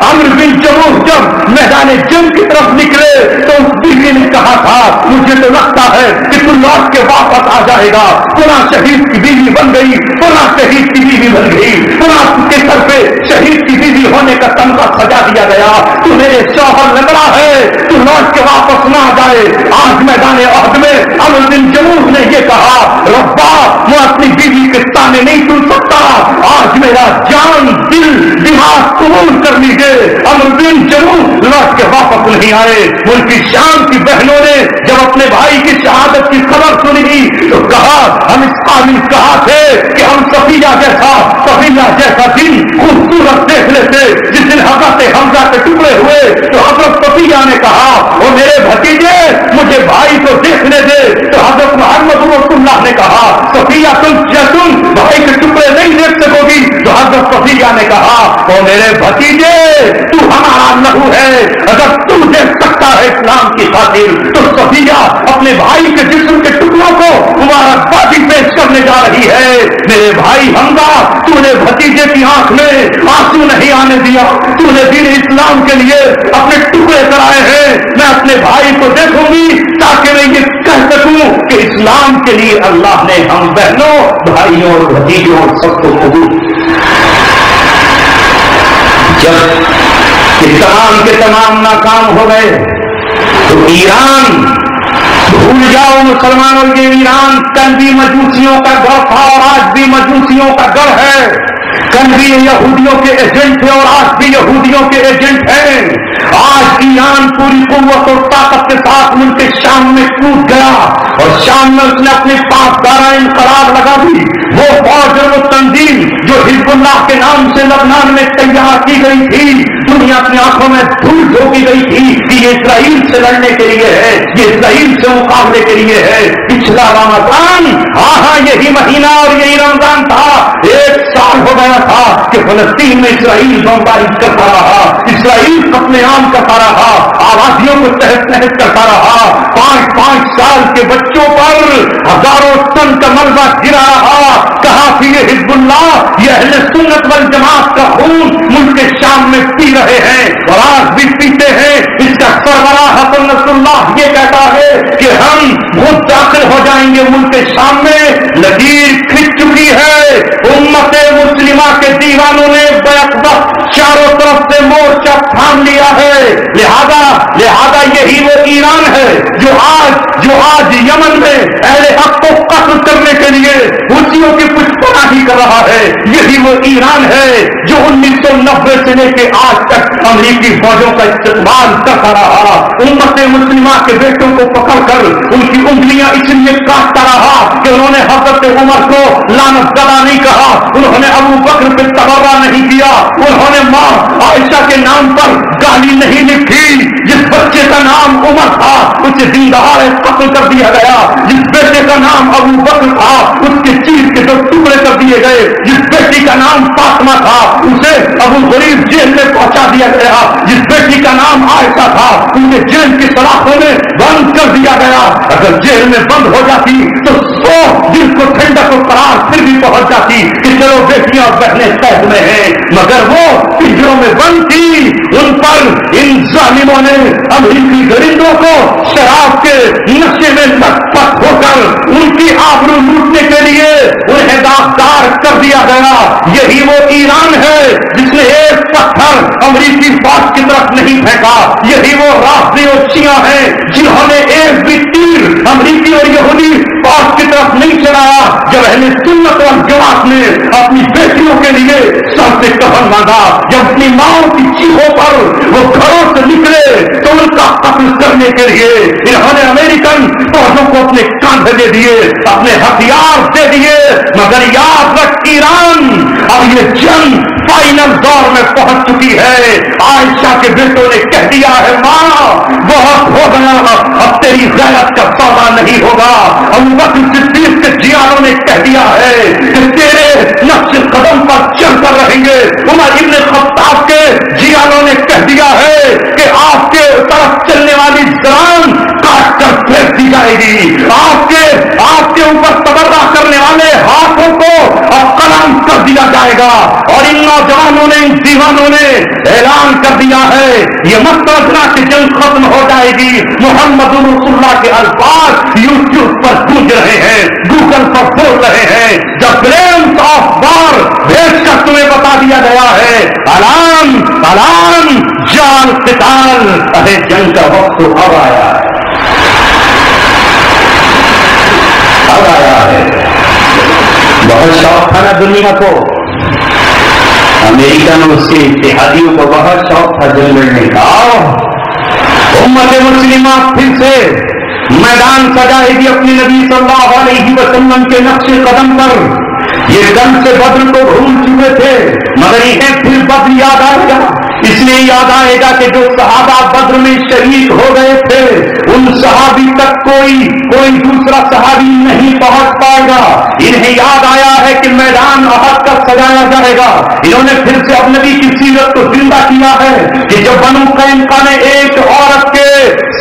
عمرو بن جموح جب میدان جنگ کی طرف نکلے تو اس بیوی نے کہا تھا مجھے تو لگتا ہے کہ تو لوٹ کے واپس آ جائے گا۔ پورا شہید کی بیوی بن گئی، پورا شہید کی بیوی بن گئی، پورا کے سر پہ شہید کی بیوی ہونے کا تمغہ سجا دیا گیا۔ تو میرے شوہر لگ رہا ہے تو لوٹ کے واپس نہ آ جائے۔ آج میدان عہد میں عمرو بن جموح نے یہ کہا ربا میں اپنی بیوی کے تانے نہیں سن سکتا، آج میرا جان دل دماغ قبول کر لیجیے۔ عمرو بن جموح لوٹ کے واپس نہیں آئے۔ ملک شام کی بہنوں نے جب اپنے بھائی کی شہادت کی خبر سنی تو کہا ہم اس قابل کہا تھے کہ ہم صفیہ جیسا دن خوبصورت دیکھ لیتے۔ جس دن حضرت حمزہ کے ٹکڑے ہوئے تو حضرت صفیہ نے کہا او میرے بھتیجے مجھے بھائی کو دیکھنے دے، تو حضرت محمد رسول اللہ نے کہا صفیہ تم بھائی کے ٹکڑے نہیں دیکھ سکو گی، تو حضرت صفیہ نے کہا او میرے بھتیجے تو ہمارا لہو ہے، اگر تو دیکھ سکتا ہے اسلام کی خاطر تو صفیہ اپنے بھائی کے جسم کے ٹکڑوں کو مبارکبادی پیش کرنے جا رہی ہے۔ میرے بھائی حمزہ تو نے بھتیجے کی آنکھ میں آنسو نہیں آنے دیا، تو نے دین اسلام کے لیے اپنے ٹکڑے کرائے ہیں۔ میں اپنے بھائی کو دیکھوں گی تاکہ میں یہ کہہ سکوں کہ اسلام کے لیے اللہ نے ہم بہنوں بھائیوں اور بھتیجوں اور سب کو قبول۔ جب تمام کے تمام ناکام ہو گئے تو ایران بھول جاؤ مسلمانوں، یہ ایران کل بھی مجوسیوں کا گڑھ تھا اور آج بھی مجوسیوں کا گڑھ ہے۔ کل بھی یہودیوں کے ایجنٹ تھے اور آج بھی یہودیوں کے ایجنٹ ہیں۔ آج ایران پوری قوت اور طاقت کے ساتھ ملک شام میں کود گیا اور شام میں اس نے اپنی پاسدارہ انقلاب لگا دی۔ وہ فوج اور وہ تنظیم جو حزب اللہ کے نام سے لبنان میں تیار کی گئی تھی، دنیا اپنی آنکھوں میں دھول دھوکی گئی تھی کہ یہ اسرائیل سے لڑنے کے لیے ہے، یہ اسرائیل سے مقابلے کے لیے ہے۔ پچھلا رمضان ہاں یہی مہینہ اور یہی رمضان تھا، 1 سال ہو گیا تھا کہ فلسطین میں اسرائیل بمباری کرتا رہا، اسرائیل قتل عام کرتا رہا، آبادیوں کو تحس نحس کرتا رہا، 5 سال کے بچوں پر ہزاروں ٹن کا ملبہ گرا رہا۔ کہاں تھی یہ حزب اللہ، یہ اہل سنت والجماعت کا خون ملک شام میں پی رہے ہیں اور آج بھی پیتے ہیں۔ اس کا سربراہ حسن نصر اللہ یہ کہتا ہے کہ ہم خود داخل ہو جائیں گے ملک شام میں، لکیر کھنچ چکی ہے، امت مسلمہ کے دیوانوں نے بیک وقت چاروں طرف سے مورچہ تھام لیا ہے، لہذا یہی وہ ایران ہے جو آج یمن میں اہل حق کو قتل کرنے کے لیے حوثیوں کی پشپناہی کر رہا ہے، یہی وہ ایران ہے جو 1990 سے لے کے آج تک امریکی فوجوں کا استعمال کرتا رہا، امت مسلمہ کے بیٹوں کو پکڑ کر ان کی انگلیاں اس لیے کاٹتا رہا کہ انہوں نے حضرت عمر کو لعنت زدہ نہیں کہا، انہوں نے ابو بکر پہ تبرہ نہیں کیا، انہوں نے ماں عائشہ کے نام پر گالی نہیں لکھی، جس بچے کا نام عمر تھا اسے زندہ قتل کر دیا گیا، جس بیٹے کا نام ابو بکر تھا اس کے چیز کے دو ٹکڑے کر دیے گئے، جس بیٹی کا نام فاطمہ تھا اسے ابو غریب جیل میں پہنچا دیا گیا، جس بیٹی کا نام عائشہ تھا انہیں جیل کی سلاخوں میں بند کر دیا گیا، اگر جیل میں بند ہو جاتی تو 100 دن کو ٹھنڈک و قرار پھر بھی پہنچ جاتی کہ چلو بیٹیاں اور بہنیں قید میں ہیں، مگر وہ پنجروں میں بند تھی، ان پر ان ظالموں نے امریکی درندوں کو شراب کے نشے میں لت پت ہو کر ان کی آبرو لوٹنے کے لیے انہیں داغدار کر دیا گیا، یہی وہ ایران ہے جس نے ایک پتھر امریکی فوج کی طرف نہیں پھینکا، یہی وہ رافضی اور شیعہ ہیں جنہوں نے ایک بھی تیر امریکی اور یہودی فوج کی طرف نہیں چلایا، جب اہل سنت والجماعت نے اپنی بیٹیوں کے لیے سر سے کفن مانگا، جب اپنی ماؤں کی چیخوں پر وہ گھروں سے نکلے تو ان کا قتل کرنے کے لیے انہوں نے امریکن فوجوں کو اپنے کاندھے دے دیے، اپنے ہتھیار دے دیے، مگر یاد رکھ ایران اب یہ جنگ فائنل دور میں پہنچ چکی ہے، عائشہ کے بیٹوں نے کہہ دیا ہے ماں بہت ہو گیا، اب تیری غیرت کا سودا نہیں ہوگا، ابو بکر صدیق کے جیانوں نے کہہ دیا ہے کہ تیرے نقش قدم پر چل کر رہیں گے، عمر ابن خطاب کے جیانوں نے کہہ دیا ہے کہ آپ کے طرف چلنے والی زبان کاٹ کر پھینک دی جائے گی، آپ کے اوپر تبرہ کرنے والے ہاتھوں کو اب قلم کر دیا جائے گا، اور ان نوجوانوں نے ان دیوانوں نے اعلان کر دیا ہے یہ مت سمجھنا کہ جنگ ختم ہو جائے گی، محمد رسول اللہ کے الفاظ یوٹیوب پر گونج رہے ہیں، گوگل پر بول رہے ہیں، جب گرینڈ آف وار بھیج کر تمہیں بتا دیا گیا ہے الان جان قتال، ارے جنگ کا وقت تو اب آیا ہے، اب آیا ہے، بہت شوق تھا نا دنیا کو، امریکن اس کے اتحادیوں کو بہت شوق تھا جنگ لڑنے کا، امت مسلمہ پھر سے میدان سجائے گی اپنی نبی صلی اللہ علیہ وسلم کے نقش قدم پر، یہ گن سے بدر کو بھول چکے تھے مگر انہیں پھر بدر یاد آئے گا، اس لیے یاد آئے گا کہ جو صحابہ بدر میں شہید ہو گئے تھے ان صحابی تک کوئی دوسرا صحابی نہیں پہنچ پائے گا، انہیں یاد آیا ہے کہ میدان احد کا سجایا جائے گا، انہوں نے پھر سے اب نبی کی سیرت کو زندہ کیا ہے کہ جب بنو قینقاع نے ایک عورت کے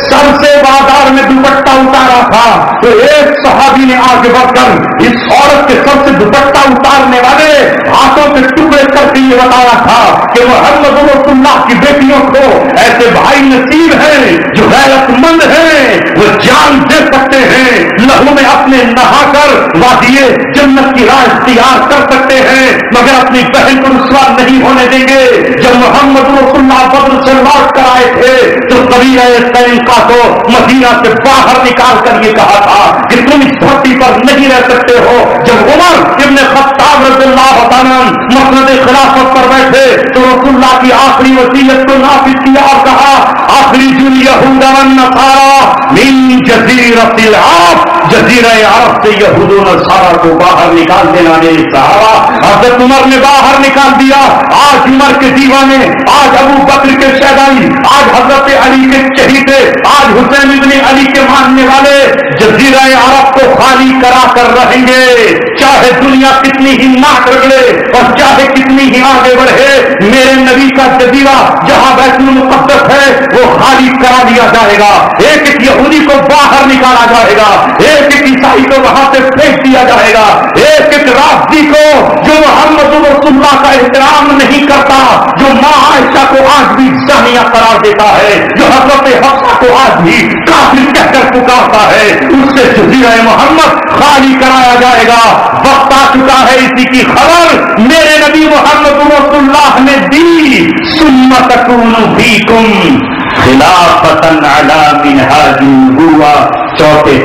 سر سے بازار میں دوپٹہ اتارا تھا تو ایک صحابی نے آگے بڑھ کر اس عورت کے سر سے دوپٹہ اتارنے والے ہاتھوں کے ٹکڑے کر کے یہ بتایا تھا کہ محمد رسول اللہ کی بیٹیوں کو ایسے بھائی نصیب ہیں جو غیرت مند ہیں، وہ جان دے سکتے ہیں، لہو میں اپنے نہا کر وادی جنت کی راہ اختیار کر سکتے ہیں، مگر اپنی بہن کو رسوا نہیں ہونے دیں گے۔ جب محمد رسول اللہ بدر سے لوٹ کر آئے تھے تو قبیلہ قینقاع کو مدینہ سے باہر نکال کر یہ کہا تھا کہ تم اس دھرتی پر نہیں رہ سکتے ہو۔ جب عمر ابن خطاب رضی اللہ عنہ مسند خلافت پر بیٹھے تو رسول اللہ کی آخری وصیت کو نافذ کیا اور کہا اخرجوا اليهود والنصارى من جزیرۃ العرب، جزیرہ عرب سے یہود و نصارہ کو باہر نکال دینا میرے صحابہ۔ حضرت عمر نے باہر نکال دیا، آج عمر کے دیوانے، آج ابو بکر کے شہدائی، آج حضرت علی کے چہیتے، آج حسین ابن علی کے ماننے والے جزیرہ عرب کو خالی کرا کر رہیں گے، چاہے دنیا کتنی ہی ناک رگڑے اور چاہے کتنی ہی آگے بڑھے، میرے نبی کا جزیرہ جہاں بیت المقدس ہے وہ خالی کرا دیا جائے گا، ایک ایک یہودی کو باہر نکالا جائے گا، ایک ایک عیسائی کو وہاں سے پھینک دیا جائے گا، ایک ایک رافضی کو جو محمد رسول اللہ کا احترام نہیں کرتا، جو ماں عائشہ کو آج بھی قربانیاں قرار دیتا ہے، جو حضرت حفصہ کو آج بھی کافر کہہ کر پکارتا ہے، اس سے جزیرہ محمد خالی کرایا جائے گا۔ وقت آ چکا ہے اسی کی خبر میرے نبی محمد رسول اللہ نے دی، ثم تکون فیکم خلافۃ علی منہاج النبوہ، چوتھے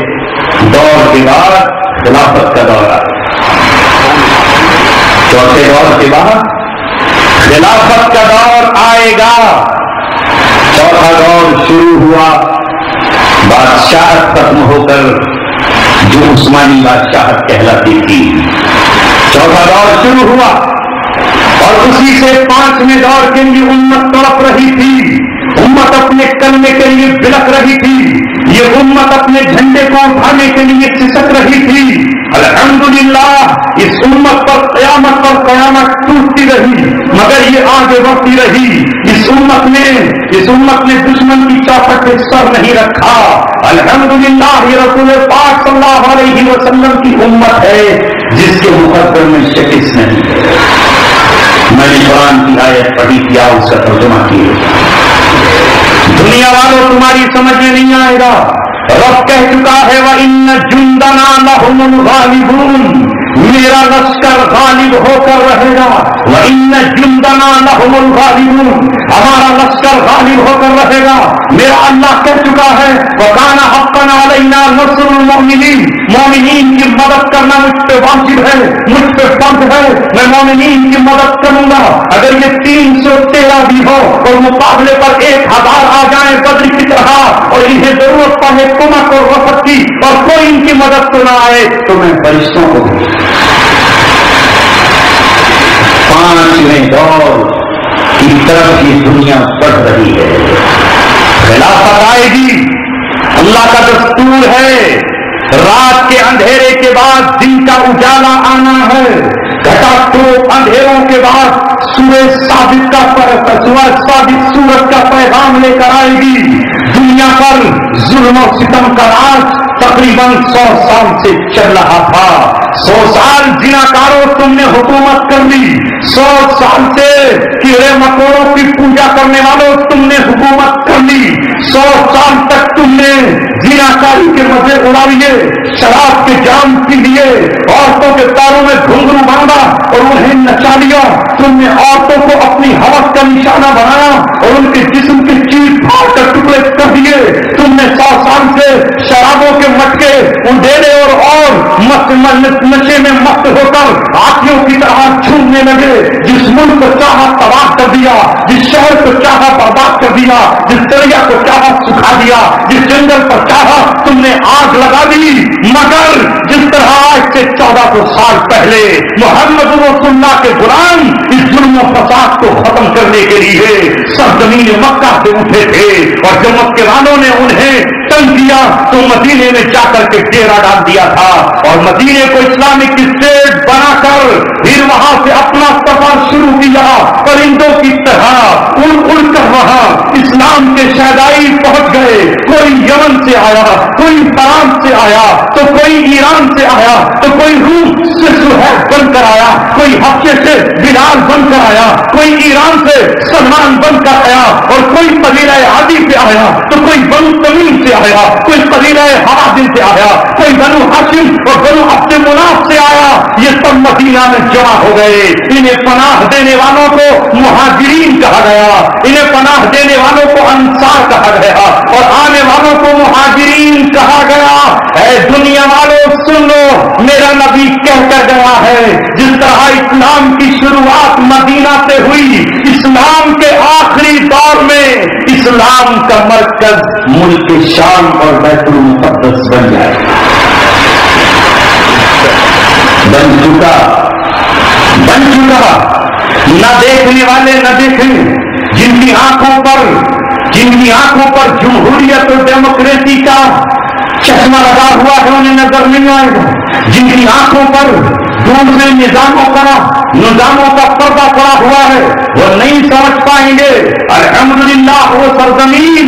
دور کے بعد خلافت کا دور آیا، چوتھے دور کے بعد خلافت کا دور آئے گا۔ چوتھا دور شروع ہوا بادشاہت ختم ہو کر جو عثمانی بادشاہت کہلاتی تھی، چوتھا دور شروع ہوا اور اسی سے پانچویں دور کے لیے امت تڑپ رہی تھی، امت اپنے کلمے کے لیے بلک رہی تھی، یہ امت اپنے جھنڈے کو اٹھانے کے لیے سسک رہی تھی۔ الحمدللہ اس امت پر قیامت ٹوٹتی رہی مگر یہ آگے بڑھتی رہی، اس امت نے دشمن کی چوکھٹ پہ سر نہیں رکھا۔ الحمدللہ یہ رسول پاک صلی اللہ علیہ وسلم کی امت ہے جس کے مقدر میں شکست نہیں ہے۔ میں نے قرآن کی آیت پڑھی کیا اس کا ترجمہ کیے، دنیا والوں تمہاری سمجھ میں نہیں آئے گا، رب کہہ چکا ہے وَإِنَّ جُنْدَنَا لَهُمُ الْغَالِبُونَ، میرا لشکر غالب ہو کر رہے گا۔ وَإِنَّ جُنْدَنَا لَهُمُ الْغَالِبُونَ، ہمارا لشکر غالب ہو کر رہے گا۔ میرا اللہ کہہ چکا ہے وَكَانَ حَقًّا عَلَيْنَا نَصْرُ الْمُؤْمِنِينَ، مومنین کی مدد کرنا مجھ پہ واجب ہے، مجھ پہ فرض ہے، میں مومنین کی مدد کروں گا۔ اگر یہ 313 بھی ہو اور مقابلے پر 1000 آ جائیں بدر کی طرح اور انہیں ضرورت پڑے کمک اور وفد کی اور کوئی ان کی مدد تو نہ آئے تو میں فرشتوں کو بھی۔ پانچویں دور کی طرف یہ دنیا بڑھ رہی ہے، خلافت آئے گی، اللہ کا دستور ہے رات کے اندھیرے کے بعد دن کا اجالا آنا ہے، گھٹا ٹوپ اندھیروں کے بعد سورج ثابت کا پیغام لے کر آئے گی۔ دنیا پر ظلم و ستم کا راج تقریباً 100 سال سے چل رہا تھا۔ 100 سال زناکاروں تم نے حکومت کر لی، 100 سال سے کیڑے مکوڑوں کی پوجا کرنے والوں تم نے حکومت کر لی، 100 سال تک تم نے زناکاری کے مزے اڑا لیے، شراب کے جام پی لیے، عورتوں کے پیروں میں گھنگرو باندھا اور انہیں نچا لیا، تم نے عورتوں کو اپنی ہوس کا نشانہ بنایا اور ان کے جسم کی چیز پھاڑ کر ٹکڑے کر دیے۔ تم نے 100 سال سے شرابوں کے مٹکے اندھیرے اور نشے میں مست ہو کر ہاتھیوں کی طرح جھومنے لگے، جس ملک کو چاہا تباہ کر دیا، جس شہر کو چاہا برباد کر دیا، جس دریا کو چاہا سکھا دیا، جس جنگل پر چاہا تم نے آگ لگا دی۔ مگر جس طرح آج سے 1400 سال پہلے محمد رسول اللہ کے غلام اس ظلم و فساد کو ختم کرنے کے لیے سرزمین مکہ سے اٹھے تھے اور جب مکے والوں نے انہیں تنگ کیا تو مدینے میں جا کر کے ڈیرا ڈال دیا تھا اور مدینے کو اسلامک اسٹیٹ بنا کر پھر وہاں سے اپنا سفر شروع کیا، پرندوں کی طرح اڑ کر وہاں اسلام کے شہدائی پہنچ گئے۔ کوئی یمن سے آیا، کوئی فرانس سے آیا تو کوئی ایران سے آیا تو کوئی روس سے سہیب بن کر آیا، کوئی حبشے سے بلال بن کر آیا، کوئی ایران سے سلمان بن کر آیا اور کوئی قبیلہ عادی سے آیا تو کوئی بنو تمیم سے آیا، کوئی قبیلہ حوازن سے آیا، کوئی بنو ہاشم اور بنو عبد مناف سے آیا۔ یہ سب مدینہ میں جمع ہو گئے۔ انہیں پناہ دینے والوں کو مہاجرین کہا گیا، انہیں پناہ دینے والوں کو انصار کہا گیا اور آنے والوں کو مہاجرین کہا گیا۔ اے دنیا والوں سن لو، میرا نبی کہہ کر گیا ہے جس طرح اسلام کی شروعات مدینہ سے ہوئی، اسلام کے آخری دور میں اسلام کا مرکز ملک شام اور بیت المقدس بن جائے، بن چکا۔ نہ دیکھنے والے نہ دیکھیں، جن کی آنکھوں پر جمہوریت اور ڈیموکریسی کا چشمہ لگا ہوا ہے انہیں نظر نہیں آئے گا، جن کی آنکھوں پر دوسرے نظاموں کا پردہ پڑا ہوا ہے وہ نہیں سمجھ پائیں گے۔ الحمدللہ وہ سرزمین،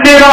13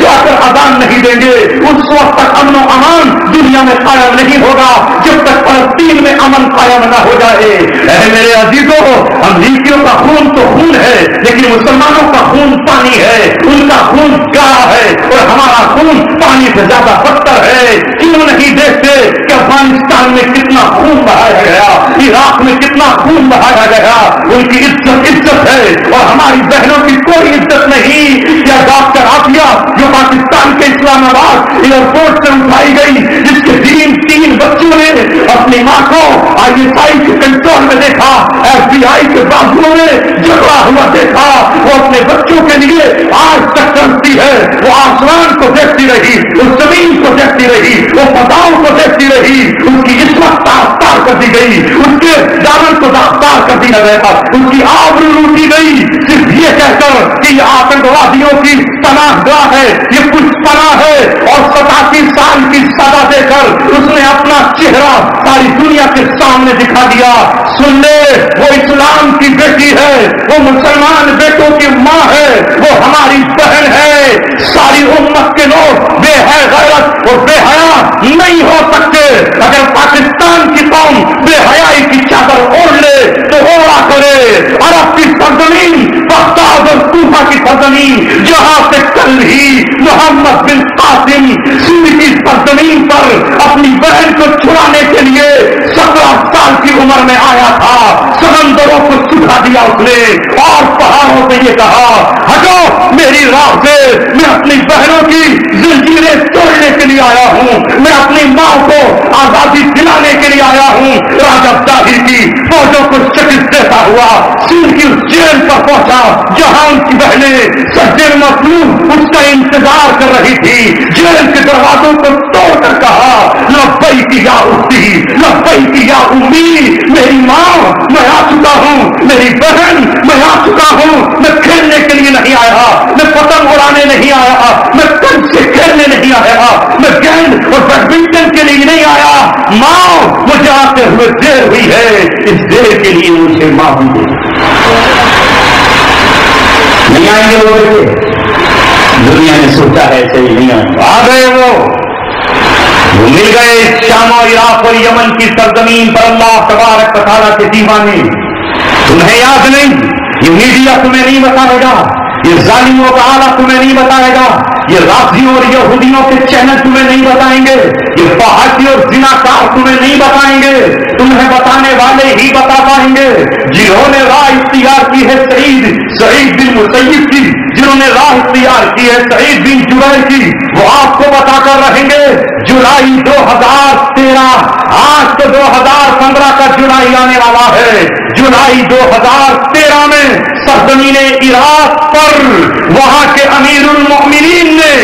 جا کر اذان نہیں دیں گے اس وقت تک امن و امان دنیا میں قائم نہیں ہوگا جب تک فلسطین میں امن قائم نہ ہو جائے۔ اے میرے عزیزوں، امریکیوں کا خون تو خون ہے لیکن مسلمانوں کا خون پانی ہے، ان کا خون گاڑا ہے اور ہمارا خون پانی سے زیادہ بدتر ہے۔ کیوں نہیں دیکھتے کہ افغانستان میں کتنا خون بہایا گیا، عراق میں کتنا خون بہایا گیا، ان کی عزت ہے اور ہماری بہنوں کی کوئی عزت نہیں۔ کیا ڈاکٹر عافیہ جو پاکستان کے اسلام آباد ایئرپورٹ سے اٹھائی گئی، جس کے تین بچوں نے اپنی ماں کو ISI کے کنٹرول میں دیکھا، FBI کے بازوؤں میں جھگڑا ہوا دیکھا، وہ اپنے بچوں کے لیے آج تک کرتی ہے، وہ آسمان کو دیکھتی رہی، اس زمین کو دیکھتی رہی، وہ فضاؤں کو دیکھتی رہی، ان کی عصمت تار کر دی گئی، ان کے دامن کو داغدار کر دیا گیا، ان کی آبرو لوٹی گئی صرف یہ کہہ کر کہ یہ آتنکوادیوں کی پناہ گاہ ہے، یہ کچھ پناہ ہے، اور 87 سال کی سزا دے کر اس نے اپنا چہرہ ساری دنیا کے سامنے دکھا دیا۔ سن لے، وہ اسلام کی بیٹی ہے، وہ مسلمان بیٹوں کی ماں ہے، وہ ہماری بہن ہے۔ ساری امت کے لوگ بے ہے غیرت اور بے حیا نہیں ہو سکتے۔ اگر پاکستان کی قوم بے حیائی کی چادر اوڑھ لے تو اوڑا کرے۔ عرب کی سرزمین، بغداد اور کوفہ کی سرزمین، جہاں سے کل ہی محمد بن قاسم سندھ کی سرزمین پر اپنی بہن کو چھڑانے کے لیے 17 سال کی عمر میں آیا تھا، سمندروں کو سکھا دیا اس نے اور پہاڑوں سے یہ کہا ہٹو میری راہ سے، میں اپنی بہنوں کی زنجیریں توڑنے کے لیے آیا ہوں، میں اپنی ماں کو آزادی دلانے کے لیے آیا ہوں۔ راجہ طاہر کی فوجوں کو شکست دیتا ہوا سندھ کی اس جیل پر پہنچا جہاں ان کی بہنیں سجدے مطلوب اس کا انتظار کر رہی تھی۔ جیل کے دروازوں کو توڑ کر کہا لبیک یا اختی، لبیک یا امی، میری ماں میں آ چکا ہوں، میری بہن میں آ چکا ہوں، میں کھیلنے کے لیے نہیں آیا، میں پتنگ اڑانے نہیں آیا، میں کنچ سے کھیلنے نہیں آیا، میں گیند اور بیڈمنٹن کے لیے نہیں آیا۔ ماں مجھے آتے ہوئے دیر ہوئی ہے، اس دیر کے لیے مجھے معافی دے۔ نہیں آئیں گے وہ بیٹے، دنیا نے سوچا ہے ایسے ہی نہیں آ گئے، وہ مل گئے شام و عراق اور یمن کی سرزمین پر اللہ تبارک و تعالیٰ کے دیوانے۔ تمہیں یاد نہیں، یہ میڈیا تمہیں نہیں بتائے گا، یہ ظالموں کا آلہ تمہیں نہیں بتائے گا، یہ رافضیوں اور یہودیوں کے چینل تمہیں نہیں بتائیں گے، یہ فحاشی اور زناکار تمہیں نہیں بتائیں گے، تمہیں بتانے والے ہی بتا پائیں گے جنہوں نے راہ اختیار کی ہے سعید بن مسیب کی، جنہوں نے راہ اختیار کی ہے سعید بن جبیر کی، وہ آپ کو بتا کر رہیں گے۔ جولائی 2013، آج تو 2015 کا جولائی آنے والا ہے، جولائی 2013 میں سرزمین عراق پر وہاں کے امیر المؤمنین نے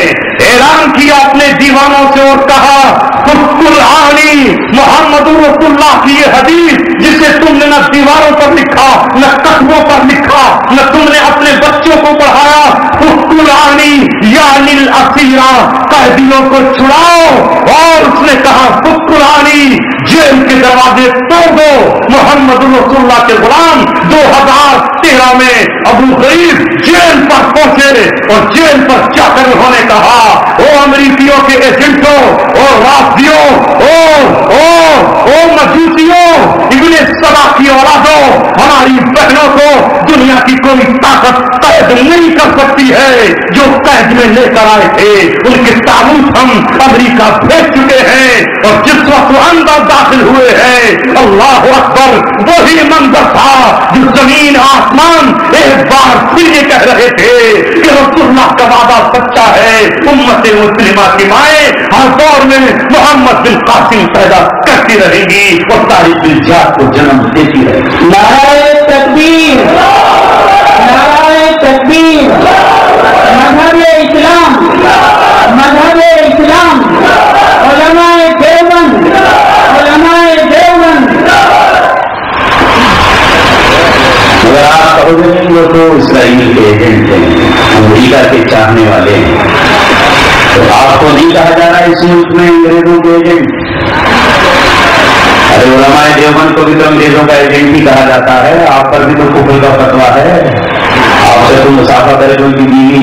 اعلان کیا اپنے دیوانوں سے اور کہا العانی محمد رسول اللہ کی یہ حدیث جسے تم نے نہ دیواروں پر لکھا، نہ کتبوں پر لکھا، نہ تم نے اپنے بچوں کو پڑھایا، العانی یعنی الاسیرہ، قیدیوں کو چھڑاؤ۔ اور اس نے کہا العانی جیل کے دروازے توڑ دو۔ محمد رسول اللہ کے غلام 2013 میں ابو غریب جیل پر پہنچے اور جیل پر جا کر انہوں نے کہا او امریکیوں کے ایجنٹوں اور رافضیوں او مجوسیوں، ابن سبا کی اولادوں، ہماری بہنوں کو دنیا کی کوئی طاقت قید نہیں کر سکتی ہے۔ جو قید میں لے کر آئے تھے ان کے تابوت ہم امریکہ بھیج چکے ہیں اور جس وقت وہ اندر داخل ہوئے ہیں اللہ اکبر وہی منظر تھا جو زمین آسمان ایک بار پھر یہ کہہ رہے تھے کہ رسول اللہ کا وعدہ سچا ہے، امت مسلمہ کی مائیں ہر دور میں محمد بن قاسم پیدا کرتی رہے گی اور تاریخ الجہاد کو جنم دیتی رہے گی۔ نعرہ تکبیر، نعرہ تکبیر، مذہب اسلام، مذہب اسلام، علماء دیوبند، علماء دیوبند۔ اگر آپ کہو گے نہیں وہ تو اسرائیل کے ایجنٹ ہیں، امریکہ کے چاہنے والے ہیں، تو آپ کو نہیں کہا جا رہا اس ملک میں انگریزوں کے ایجنٹ؟ ارے علماء دیوبند کو بھی تو انگریزوں کا ایجنٹ ہی کہا جاتا ہے، آپ پر بھی تو کفر کا فتویٰ ہے، آپ سے تو مسافہ کرے تو ان کی بیوی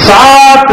7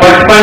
55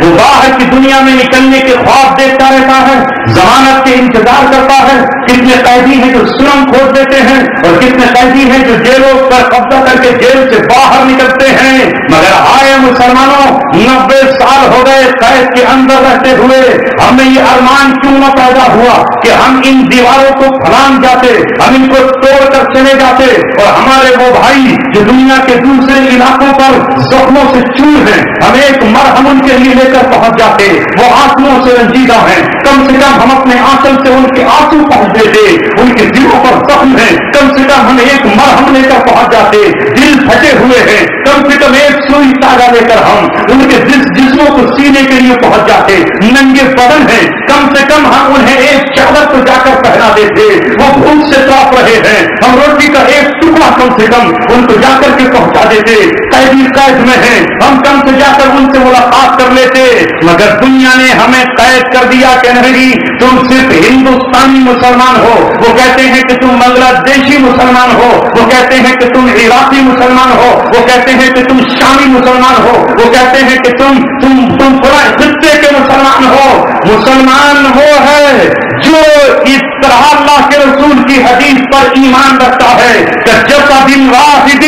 وہ باہر کی دنیا میں نکلنے کے خواب دیکھتا رہتا ہے، ضمانت کے انتظار کرتا ہے۔ کتنے قیدی ہیں جو سرنگ کھود دیتے ہیں اور کتنے قیدی ہیں جو جیلوں پر قبضہ کر کے جیل سے باہر نکلتے ہیں، مگر آئے مسلمانوں 90 سال ہو گئے قید کے اندر رہتے ہوئے، ہمیں یہ ارمان کیوں نہ پیدا ہوا کہ ہم ان دیواروں کو پھلانگ جاتے، ہم ان کو توڑ کر چلے جاتے اور ہمارے وہ بھائی جو دنیا کے دوسرے علاقوں پر زخموں سے چور ہیں، ہم ایک مرہم ان کے لیے لے کر پہنچ جاتے، وہ آنسوؤں سے رنجیدہ ہیں، کم سے کم ہم اپنے آنچل سے ان کے آنسو پہنچ دیتے، ان کے دلوں پر زخم ہیں، کم سے کم ہم ایک مرہم لے کر پہنچ جاتے، دل پھٹے ہوئے ہیں، کم سے کم ایک سوئی تاگا لے کر ہم ان کے جسموں کو سینے کے لیے پہنچ جاتے، ننگے بدن ہیں، کم سے کم ہم انہیں ایک چادر کو جا کر پہنا دیتے، وہ بھوک سے تڑپ رہے ہیں، ہم روٹی کا ایک ٹکڑا کم سے کم ان کو جا کر کے پہنچا دیتے، قیدی قید میں ہیں، ہم کم سے جا کر ان سے ملاقات کر لیتے، مگر دنیا نے ہمیں قید کر دیا کہ نہیں تم صرف ہندوستانی مسلمان ہو، وہ کہتے ہیں کہ تم بنگلہ دیشی مسلمان ہو، وہ کہتے ہیں کہ تم عراقی مسلمان ہو، وہ کہتے ہیں کہ تم شامی مسلمان ہو، وہ کہتے ہیں کہ تم پورا خطے کے مسلمان ہو۔ مسلمان وہ ہے جو اس طرح اللہ کے رسول کی حدیث پر ایمان رکھتا ہے کہ جیسا دن واحد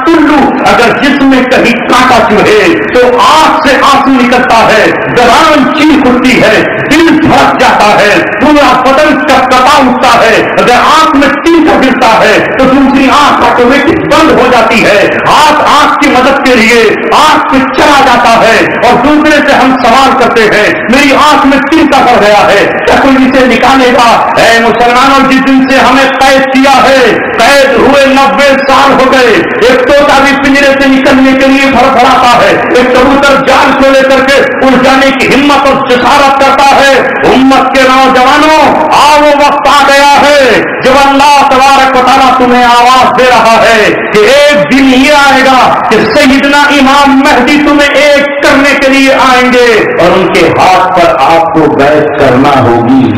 ٹلو، اگر جسم میں کہیں کانٹا چبھے تو آنکھ سے آنسو نکلتا ہے، زبان چیخ اٹھتی ہے، دل دھڑک جاتا ہے، پورا بدن کپکپا اٹھتا ہے، اگر آنکھ میں تین کا گرتا ہے تو دوسری آنکھ آٹومیٹک بند ہو جاتی ہے، ہاتھ آنکھ کی مدد کے لیے آنکھ پہ چلا جاتا ہے اور دوسرے سے ہم سوال کرتے ہیں میری آنکھ میں تین کا پڑ گیا ہے، کیا کوئی اسے نکالے گا؟ اے مسلمانوں، جس دن سے ہمیں قید کیا ہے، قید ہوئے 90 سال ہو گئے، ایک طوطا بھی پنجرے سے نکلنے کے لیے بھڑبڑاتا ہے، ایک کبوتر جال کو لے کر کے اڑ جانے کی ہمت اور جسارت کرتا ہے۔ امت کے نوجوانوں، وہ وقت آ گیا ہے جب اللہ تبارک و تعالیٰ تمہیں آواز دے رہا ہے کہ ایک دن یہ آئے گا کہ سیدنا امام مہدی تمہیں ایک کرنے کے لیے آئیں گے اور ان کے ہاتھ پر آپ کو بیعت کرنا ہوگی۔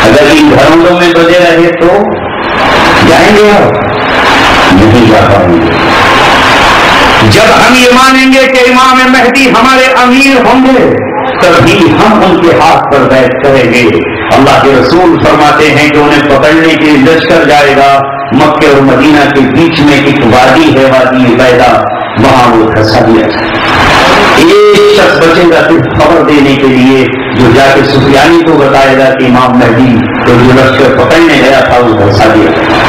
اگر ان گھروں میں بجے رہے تو جائیں گے اور نہیں جا پائیں گے۔ جب ہم یہ مانیں گے کہ امام مہدی ہمارے امیر ہوں گے تبھی ہم ان کے ہاتھ پر بیعت کریں گے۔ اللہ کے رسول فرماتے ہیں کہ انہیں پکڑنے کے لیے لشکر جائے گا، مکے اور مدینہ کے بیچ میں ایک وادی ہے، وادی بیدا، وہاں وہ دھسا دیا جائے، ایک شخص بچے گا صرف خبر دینے کے لیے جو جا کے سفیانی کو بتائے گا کہ امام مہدی تو جو لشکر پکڑنے گیا تھا وہ دھسا دیا جائے۔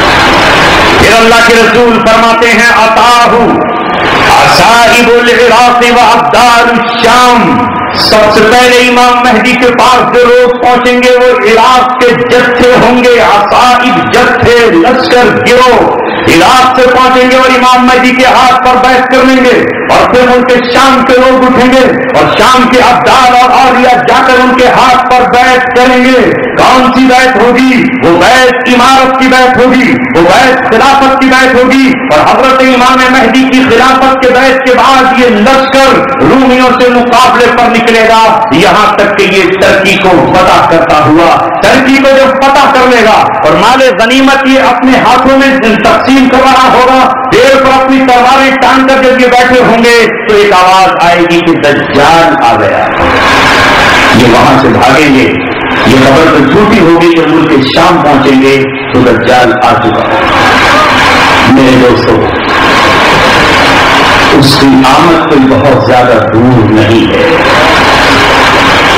پھر اللہ کے رسول فرماتے ہیں اتاہو اصائب العراق و ابدال الشام، سب سے پہلے امام مہدی کے پاس جو لوگ پہنچیں گے وہ عراق کے جتھے ہوں گے، اصائب جتھے لشکر گروہ عراق سے پہنچیں گے اور امام مہدی کے ہاتھ پر بیعت کر لیں گے، اور پھر ان کے شام کے لوگ اٹھیں گے اور شام کے ابدال اور اولیاء جا کر ان کے ہاتھ پر بیعت کریں گے۔ کون سی بیعت ہوگی؟ وہ بیعت امارت کی بیعت ہوگی، وہ بیعت خلافت کی بیعت ہوگی، اور حضرت امام مہدی کی خلافت کے بیعت کے بعد یہ لشکر رومیوں سے مقابلے پر نکلے گا، یہاں تک کہ یہ ترکی کو فتح کرتا ہوا، ترکی کو جب فتح کر لے گا اور مال غنیمت یہ اپنے ہاتھوں میں تقسیم کر رہا ہوگا، دیر پر اپنی تلواریں ٹانگ کر جب یہ بیٹھے ہوں گے تو ایک آواز آئے گی کہ دجال آ گیا، یہ وہاں سے بھاگیں گے، یہ خبر تو جھوٹی ہوگی کہ ملک شام پہنچیں گے تو دجال آ چکا۔ میرے دوستوں، اس کی آمد کوئی بہت زیادہ دور نہیں ہے۔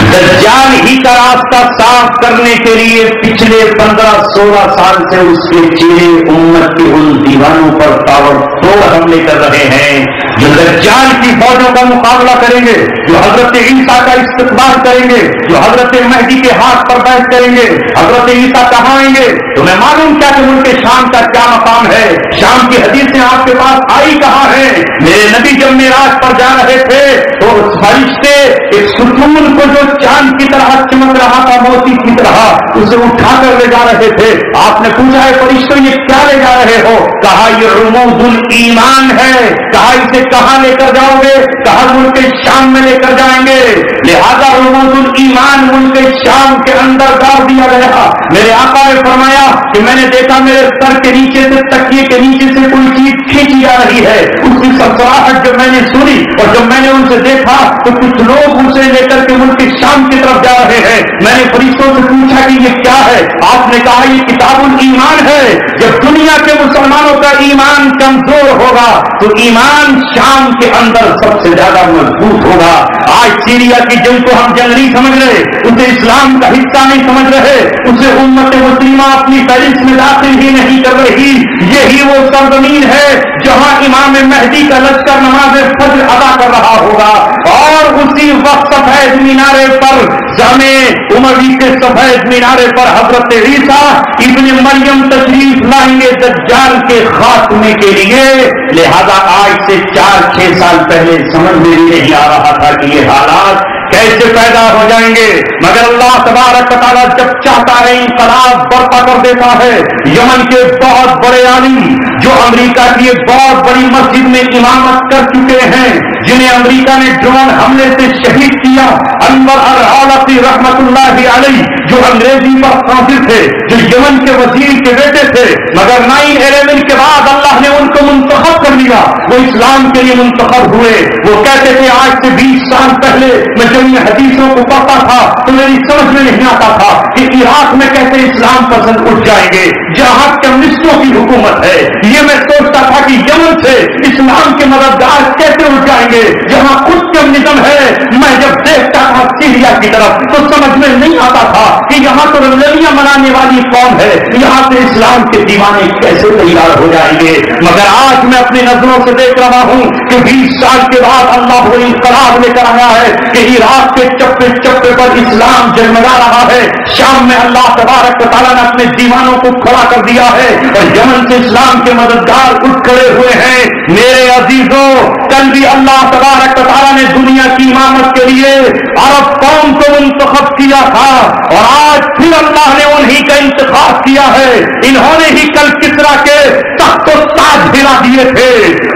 دجال ہی کا راستہ صاف کرنے کے لیے پچھلے 15-16 سال سے اس کے چہرے امت کے ان دیوانوں پر تاور توڑ حملے کر رہے ہیں جو دجال کی فوجوں کا مقابلہ کریں گے، جو حضرت عیسیٰ کا استقبال کریں گے، جو حضرت مہدی کے ہاتھ پر بیعت کریں گے۔ حضرت عیسیٰ کہاں آئیں گے؟ تمہیں معلوم کیا کہ ملک شام کا کیا مقام ہے؟ شام کی حدیثیں آپ کے پاس آئی کہاں ہیں؟ میرے نبی جب معراج پر جا رہے تھے تو فرشتے ایک ستون کو جو چاند کی طرح چمک رہا تھا، موتی کی طرح، اسے اٹھا کر لے جا رہے تھے۔ آپ نے پوچھا ہے فرشتوں یہ کیا لے جا رہے ہو؟ کہا یہ رموز ایمان ہے. کہا اسے کہاں لے کر جاؤ گے؟ کہا ملک شام میں لے کر جائیں گے. لہذا رموز الایمان ملک شام کے اندر ڈال دیا گیا. میرے آقا نے فرمایا کہ میں نے دیکھا میرے سر کے نیچے سے, تکیے کے نیچے سے کوئی چیز کھینچی جا رہی ہے. اس کی سرسراہٹ جب میں نے سنی اور جب میں نے ان سے دیکھا تو کچھ لوگ اسے لے کر کے ملک شام کی طرف جا رہے ہیں. میں نے فرشتوں سے پوچھا کہ یہ کیا ہے؟ آپ نے کہا یہ کتاب الایمان ہے. جب دنیا کے مسلمانوں کا ایمان کمزور ہوگا تو ایمان شام کے اندر سب سے زیادہ مضبوط ہوگا. آج سیریا کی جنگ کو ہم جنگ نہیں سمجھ رہے, اسے اسلام کا حصہ نہیں سمجھ رہے, اسے امت مسلمہ اپنی فہرست میں داخل ہی نہیں کر رہی. یہی وہ سرزمین ہے جہاں امام مہدی کا لشکر نماز فجر ادا کر رہا ہوگا, اور اسی وقت سفید مینارے پر جامع عموی کے سفید مینارے پر حضرت عیسیٰ ابن مریم تشریف لائیں گے دجال کے خاتمے کے لیے. لہذا آج سے 4-6 سال پہلے سمجھ میں نہیں آ رہا تھا کہ یہ حالات کیسے پیدا ہو جائیں گے, مگر اللہ تبارک و تعالیٰ جب چاہتا ہے انقلاب برپا کر دیتا ہے. یمن کے بہت بڑے عالم جو امریکہ کی ایک بہت بڑی مسجد میں امامت کر چکے ہیں, جنہیں امریکہ نے ڈرون حملے سے شہید کیا, انور الرعلقی رحمت اللہ علیہ, جو انگریزی پر قاصر تھے, جو یمن کے وزیر کے بیٹے تھے, مگر 9/11 کے بعد اللہ نے ان کو منتخب کر لیا. وہ اسلام کے لیے منتخب ہوئے. وہ کہتے تھے آج سے 20 سال پہلے میں جب یہ حدیثوں کو پڑھتا تھا تو میری سمجھ میں نہیں آتا تھا کہ عراق میں کیسے اسلام پسند اٹھ جائیں گے جہاں کمیونسٹوں کی حکومت ہے. یہ میں سوچتا تھا کہ یمن سے اسلام کے مددگار کیسے اٹھ جائیں گے جہاں خود کمیونزم ہے. میں جب دیکھتا تھا سیریا کی طرف تو سمجھ میں نہیں آتا تھا کہ یہاں تو رمضانیاں منانے والی قوم ہے, یہاں سے اسلام کے دیوانے کیسے تیار ہو جائیں گے. مگر آج میں اپنی نظروں سے دیکھ رہا ہوں کہ 20 سال کے بعد اللہ وہ انقلاب لے کر آیا ہے کہ عراق کے چپے چپے پر اسلام جگمگا رہا ہے. شام میں اللہ تبارک و تعالیٰ نے اپنے دیوانوں کو کھڑا کر دیا ہے اور یمن سے اسلام کے مددگار اٹھ کھڑے ہوئے ہیں. میرے عزیزوں, کل بھی اللہ تبارک و تعالیٰ نے دنیا کی امامت کے لیے عرب قوم کو منتخب کیا تھا, اور آج پھر اللہ نے انہی کا انتخاب کیا ہے. انہوں نے ہی کل کسرا کے تخت و تاج ہلا دیے تھے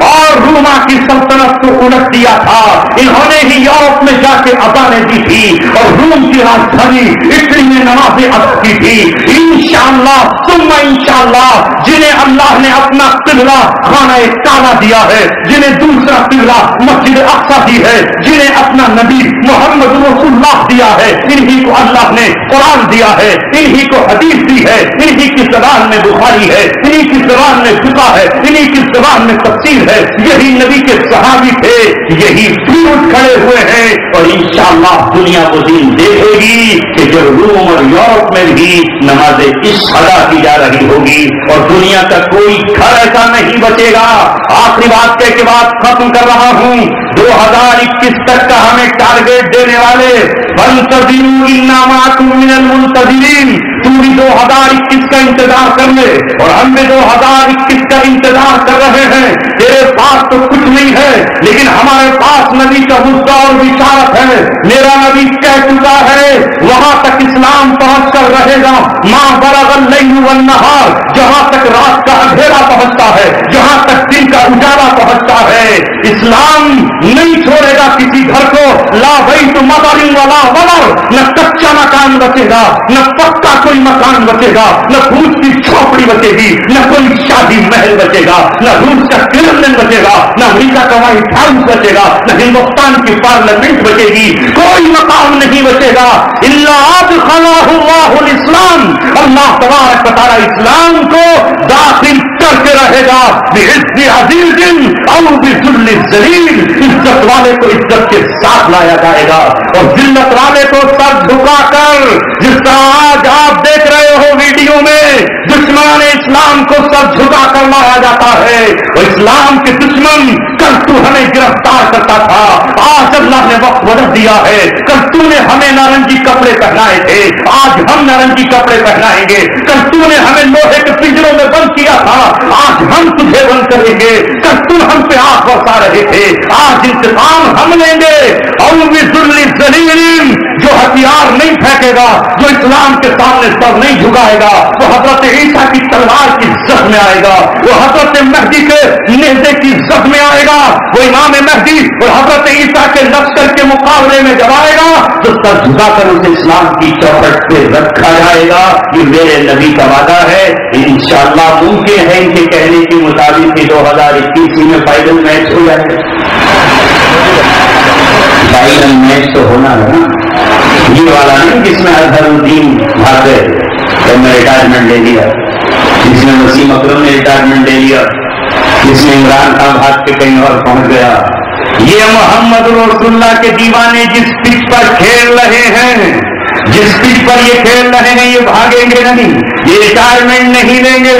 اور روما کی سلطنت کو الٹ دیا تھا. انہوں نے ہی یورپ میں جا کے اذانیں دی تھی اور روم کی راجدھانی اٹلی میں نمازیں ادا کی تھی. انشاءاللہ ثم انشاءاللہ جنہیں اللہ نے اپنا قبلہ خانہ کعبہ دیا ہے, جنہیں دوسرا قبلہ مسجد اقصی دی ہے, جنہیں اپنا نبی محمد رسول اللہ دیا ہے, انہی کو اللہ نے قرآن دیا ہے, انہی کو حدیث دی ہے, انہی کی زبان میں بخاری ہے, انہی کی زبان میں فقہ ہے, انہی کی زبان میں تفسیر ہے. یہی نبی کے صحابی تھے, یہی پھر اٹھ کھڑے ہوئے ہیں. اور انشاءاللہ دنیا کو دین دیکھے گی کہ جب روم اور یورپ میں بھی نماز عشق ادا کی جا رہی ہوگی اور دنیا کا کوئی گھر ایسا نہیں بچے گا. آخری بات کہہ کے بات ختم کر رہا ہوں. 2021 تک کا ہمیں ٹارگیٹ دینے والے فانتظروا انا معکم من المنتظرین, تم بھی 2021 کا انتظار کر لے اور ہم بھی 2021 کا انتظار کر رہے ہیں. تیرے پاس تو کچھ نہیں ہے لیکن ہمارے پاس نبی کا مدعا اور بشارت ہے. میرا نبی کہہ چکا ہے وہاں تک اسلام پہنچ کر رہے گا ما بلغ اللیل والنہار, جہاں تک رات کا اندھیرا پہنچتا ہے, جہاں تک دن کا اجالا پہنچتا ہے. اسلام نہیں چھوڑے گا کسی گھر کو. لا بیت مطر ولا وبر, نہ کچا مکان بچے گا, نہ پکا کوئی مکان بچے گا, نہ بھوت کی جھوپڑی بچے گی, نہ کوئی شادی محل بچے گا, نہ روس کا کرملن بچے گا, نہ امریکہ کا وائٹ ہاؤس بچے گا, نہ ہندوستان کی پارلیمنٹ بچے گی. کوئی مقام نہیں بچے گا الا ادخلہ اللہ الاسلام, اللہ تبارک و تعالی اسلام کو داخل کرتے رہے گا. بعز عزیز او بذل ذلیل, عزت والے کو عزت کے ساتھ لایا جائے گا اور ذلت والے کو سر جھکا کر, جس طرح آج آپ دیکھ رہے ہو ویڈیو میں دشمنان اسلام کو سر جھکا کر مارا جاتا ہے. اور اسلام کے دشمن کل تو ہمیں گرفتار کرتا تھا, آج اللہ نے وقت بدل دیا ہے. کل تو نے ہمیں نارنجی کپڑے پہنائے تھے, آج ہم نارنجی کپڑے پہنائیں گے. کل تو نے ہمیں لوہے کے پنجروں میں بند کیا تھا, آج ہم تجھے بند کریں گے. کل تم ہم پہ آنکھ برسا رہے تھے, آج انتقام ہم لیں گے. اور بذل ذلیل, جو ہتھیار نہیں پھینکے گا, جو اسلام کے سامنے سر نہیں جھکائے گا, وہ حضرت عیسیٰ کی تلوار کی زخم میں آئے گا, وہ حضرت مہدی کے نیزے کی زد میں آئے گا، وہ امام مہدی اور حضرت عیسیٰ کے لشکر کے مقابلے میں جب آئے گا تو سر جھکا کر اسے اسلام کی چوکھٹ پہ رکھا جائے گا. یہ میرے نبی کا وعدہ ہے. انشاءاللہ ممکن ہے ان کے کہنے کے مطابق 2021 میں فائنل میچ ہو جائے گا. فائنل میچ تو ہونا ہے نا، یہ والا نہیں جس میں اظہر الدین بھاگ گئے تو میں ریٹائرمنٹ لے لیا، جس میں وسیم اکرم نے ریٹائرمنٹ لے لیا، جس میں عمران خان بھاگ کے کہیں اور پہنچ گیا. یہ محمد رسول اللہ کے دیوانے جس پچ پر کھیل رہے ہیں، جس پچ پر یہ کھیل رہے ہیں، یہ بھاگیں گے نہیں، یہ ریٹائرمنٹ نہیں لیں گے.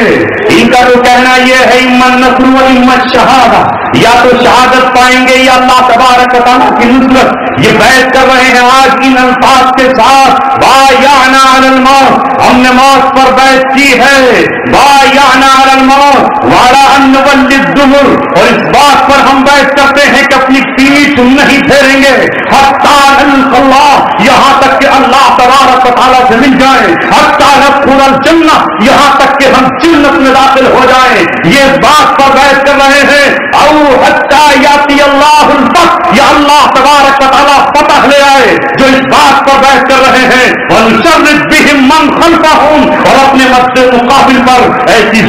ان کا تو کہنا یہ ہے امت نصر و امت شہادہ، یا تو شہادت پائیں گے یا اللہ تبارک و تعالیٰ کی نصرت. یہ بیعت کر رہے ہیں آج ان الفاظ کے ساتھ، بایعنا علی الموت، ہم نے موت پر بیعت کی ہے. بایعنا علی الموت وعلی ان نولی الدبر، اور اس بات پر ہم بیعت کرتے ہیں کہ اپنی پیٹھ نہیں پھیریں گے حتی نلقى اللہ، یہاں تک کہ اللہ تبارک و تعالیٰ سے مل جائیں. حتی ندخل الجنہ، یہاں تک کہ ہم جنت میں داخل ہو جائیں. یہ اس بات پر بیعت کر رہے ہیں. او حتی یاتی اللہ الفتح، یا اللہ تبارک و تعالیٰ فتح لے آئے، جو اس بات پر بیعت کر رہے ہیں. وَنُشَرِّدْ بِهِمْ مَنْ خَلْفَهُمْ، اور اپنے مد مقابل پر ایسی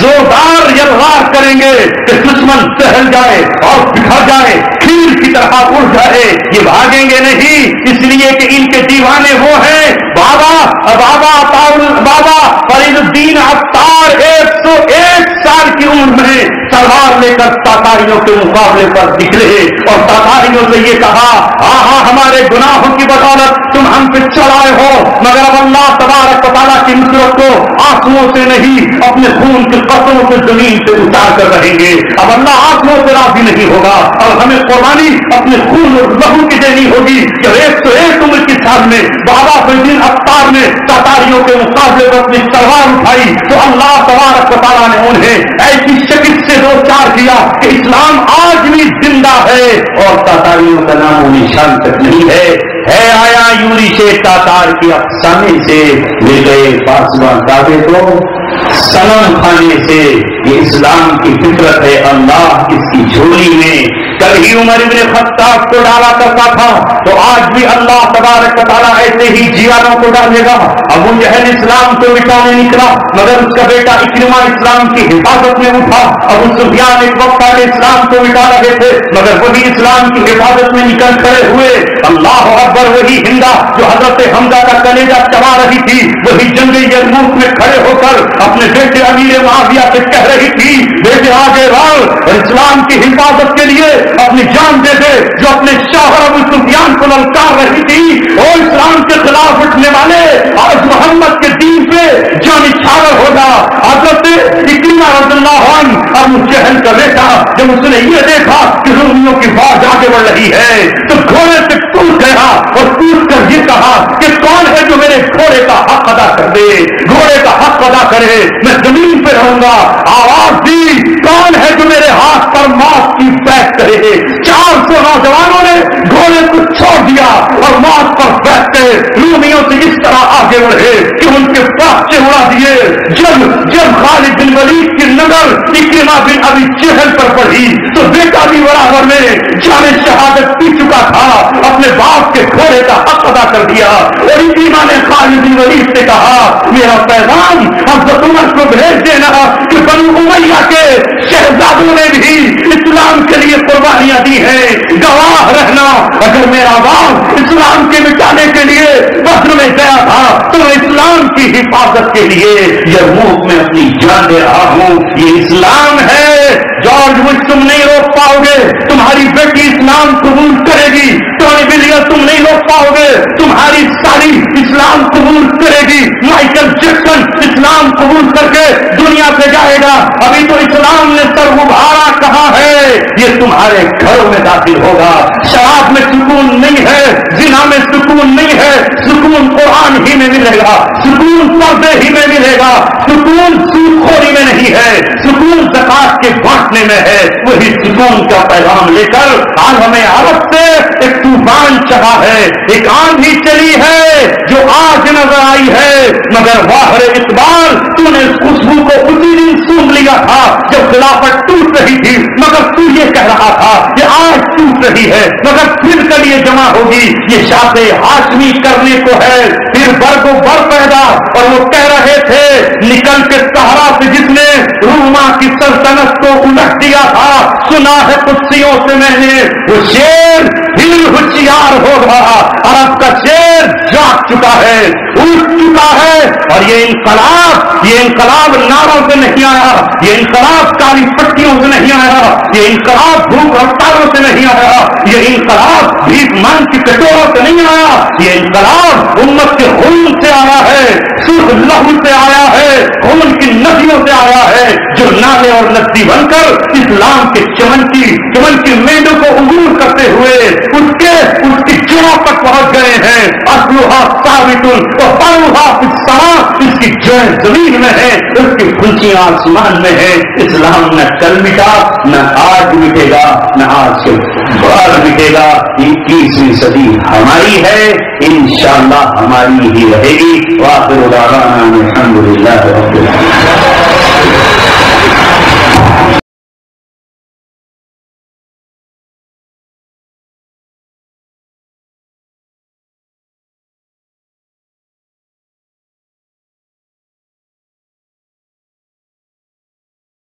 زوردار یلغار کریں گے کہ دشمن سہل جائے اور بکھر جائے، کھیر کی طرح اڑ جائے. یہ بھاگیں گے نہیں، اس لیے کہ ان کے دیوانے وہ ہیں بابا فرید الدین عطار 101 سال کی عمر میں تلوار لے کر تاتاریوں کے مقابلے پر نکلے اور تاتاریوں سے یہ کہا، ہاں ہمارے گناہوں کی بدولت تم ہم پہ چڑھائے ہو، مگر اب اللہ تبارک و تعالیٰ کی نصرت کو آنسوؤں سے نہیں، اپنے خون کے قطروں سے زمین سے اتار کر رہیں گے. اب اللہ آنسوؤں سے راضی نہیں ہوگا، اور ہمیں قربانی اپنے خون اور لہو کی دینی ہوگی. کہ 101 عمر کی سال میں بابا فرید عطار نے تاتاریوں کے مقابلے پر اپنی تلوار اٹھائی تو اللہ تبارک و تعالیٰ نے انہیں ایسی شکل سے دو چار کیا کہ اسلام آج بھی زندہ ہے اور تاتاریوں کا نام و نشان تک نہیں ہے. آیا یوری سے تاتار کے افسانے سے لے گئے پاسباں دعوے کو سلام کھانے سے. یہ اسلام کی فطرت ہے. اللہ اس کی جھولی میں کبھی عمر ابن خطاب کو ڈالا کرتا تھا تو آج بھی اللہ تبارک و تعالیٰ ایسے ہی جیانوں کو ڈالے گا. ابو جہل اسلام کو مٹانے نکلا مگر اس کا بیٹا اکرمہ اسلام کی حفاظت میں اٹھا. ابو سفیان ایک وقت آگے اسلام کو مٹا رہے تھے مگر وہی اسلام کی حفاظت میں نکل کھڑے ہوئے. اللہ اکبر. وہی ہندا جو حضرت حمزہ کا کلیجہ چبا رہی تھی، وہی جنگ یرموک میں کھڑے ہو کر اپنے بیٹے امیر معاویہ سے کہہ رہی تھی، بیٹے آگے بڑھ اور اسلام کی حفاظت کے لیے اپنی جان دے دے. جو اپنے شوہر ابو سفیان کو للکار رہی تھی، اور اسلام کے خلاف اٹھنے والے آج محمد کے دین پہ جان نچھاور ہوگا. حضرت اکرمہ رضی اللہ عنہ ابو جہل کا بیٹا جب اس نے یہ دیکھا کہ رومیوں کی فوج آگے بڑھ رہی ہے تو گھوڑے سے ٹوٹ گیا اور ٹوٹ کر یہ کہا کہ کون ہے جو میرے گھوڑے کا حق ادا کر دے، گھوڑے کا حق ادا کرے، میں زمین پہ رہوں گا. آواز دی، کون ہے جو میرے ہاتھ پر موت کی بیعت کرے. 400 نوجوانوں نے گھوڑے کو چھوڑ دیا اور موت پر بیٹھ کے رومیوں سے اس طرح آگے بڑھے کہ ان کے پاس اڑا دیے. جب خالد بن ولید کی نظر اکرمہ بن ابی جہل پر پڑی تو بیٹا بھی برابر میں جان شہادت پی چکا تھا، اپنے باپ کے گھوڑے کا حق ادا کر دیا. اور اکرمہ نے خالد بن ولید سے کہا، میرا پیغام حضرت عمر کو بھیج دینا کہ بنو امیہ کے شہزادوں نے بھی اسلام کے لیے قربانیاں دی ہیں. گواہ رہنا، اگر میرا باپ اسلام کے مٹانے کے لیے بدر میں گیا تھا تو اسلام کی حفاظت کے لیے یرموک میں اپنی جان دے رہا ہوں. یہ اسلام ہے. جارج بش تم نہیں روک پاؤ گے، تمہاری بیٹی اسلام قبول کرے گی. ٹونی بلیئر تم نہیں روک پاؤ گے، تمہاری ساری اسلام قبول کرے گی. مائیکل جیکسن اسلام قبول کر کے دنیا سے جائے گا. ابھی تو اسلام نے سر ابھارا کہاں ہے؟ یہ تمہارے گھروں میں داخل ہوگا. شراب میں سکون نہیں ہے، زنا میں سکون نہیں ہے، سکون قرآن ہی میں ملے گا، سکون پردے ہی میں ملے گا، سکون سود خوری میں نہیں ہے، سکون زکات کے بانٹنے میں ہے. وہی سکون کا پیغام لے کر آج ہمیں عرب سے ایک طوفان چڑھا ہے، ایک آندھی چلی ہے جو آج نظر آئی ہے مگر واہر اقبال تو نے اس خوشبو کو اسی دن سونگ لیا یہ کہہ رہا تھا کہ آج ٹوٹ رہی ہے مگر پھر کل یہ جمع ہوگی، یہ شاخ ہاشمی کرنے کو ہے، پھر برگ و بر پیدا۔ اور وہ کہہ رہے تھے نکل کے صحرا سے جس نے روما کی سلطنت کو الٹ دیا تھا، سنا ہے قدسیوں سے میں نے وہ شیر پھر ہوشیار ہوگا، عرب کا شیر جاگ چکا ہے، اٹھ چکا ہے۔ اور یہ انقلاب ناروں سے نہیں آیا، یہ انقلاب کالی پٹیوں سے نہیں آیا، یہ انقلاب بھوک ہڑتالوں سے نہیں آیا، یہ انقلاب بھیک مان کی کٹوروں سے نہیں آیا، یہ انقلاب امت کے خون سے آیا ہے، سرخ لہو سے آیا ہے، خون کی ندیوں سے آیا ہے، جو نالے اور ندی بن کر اسلام کے چمن کی میڈوں کو عبور کرتے ہوئے اس کی جڑوں تک پہنچ گئے ہیں۔ اصلھا ثابت و فرعھا فی السماء، اس کی جڑیں زمین میں ہے، اس کی پھنچیاں آسمان میں ہے۔ اسلام نہ کل مٹا، نہ آج مٹے گا، نہ آج سے بعد مٹے گا۔ 21ویں صدی ہماری ہے، انشاءاللہ ہماری ہی رہے گی۔ وآخر دعوانا الحمدللہ۔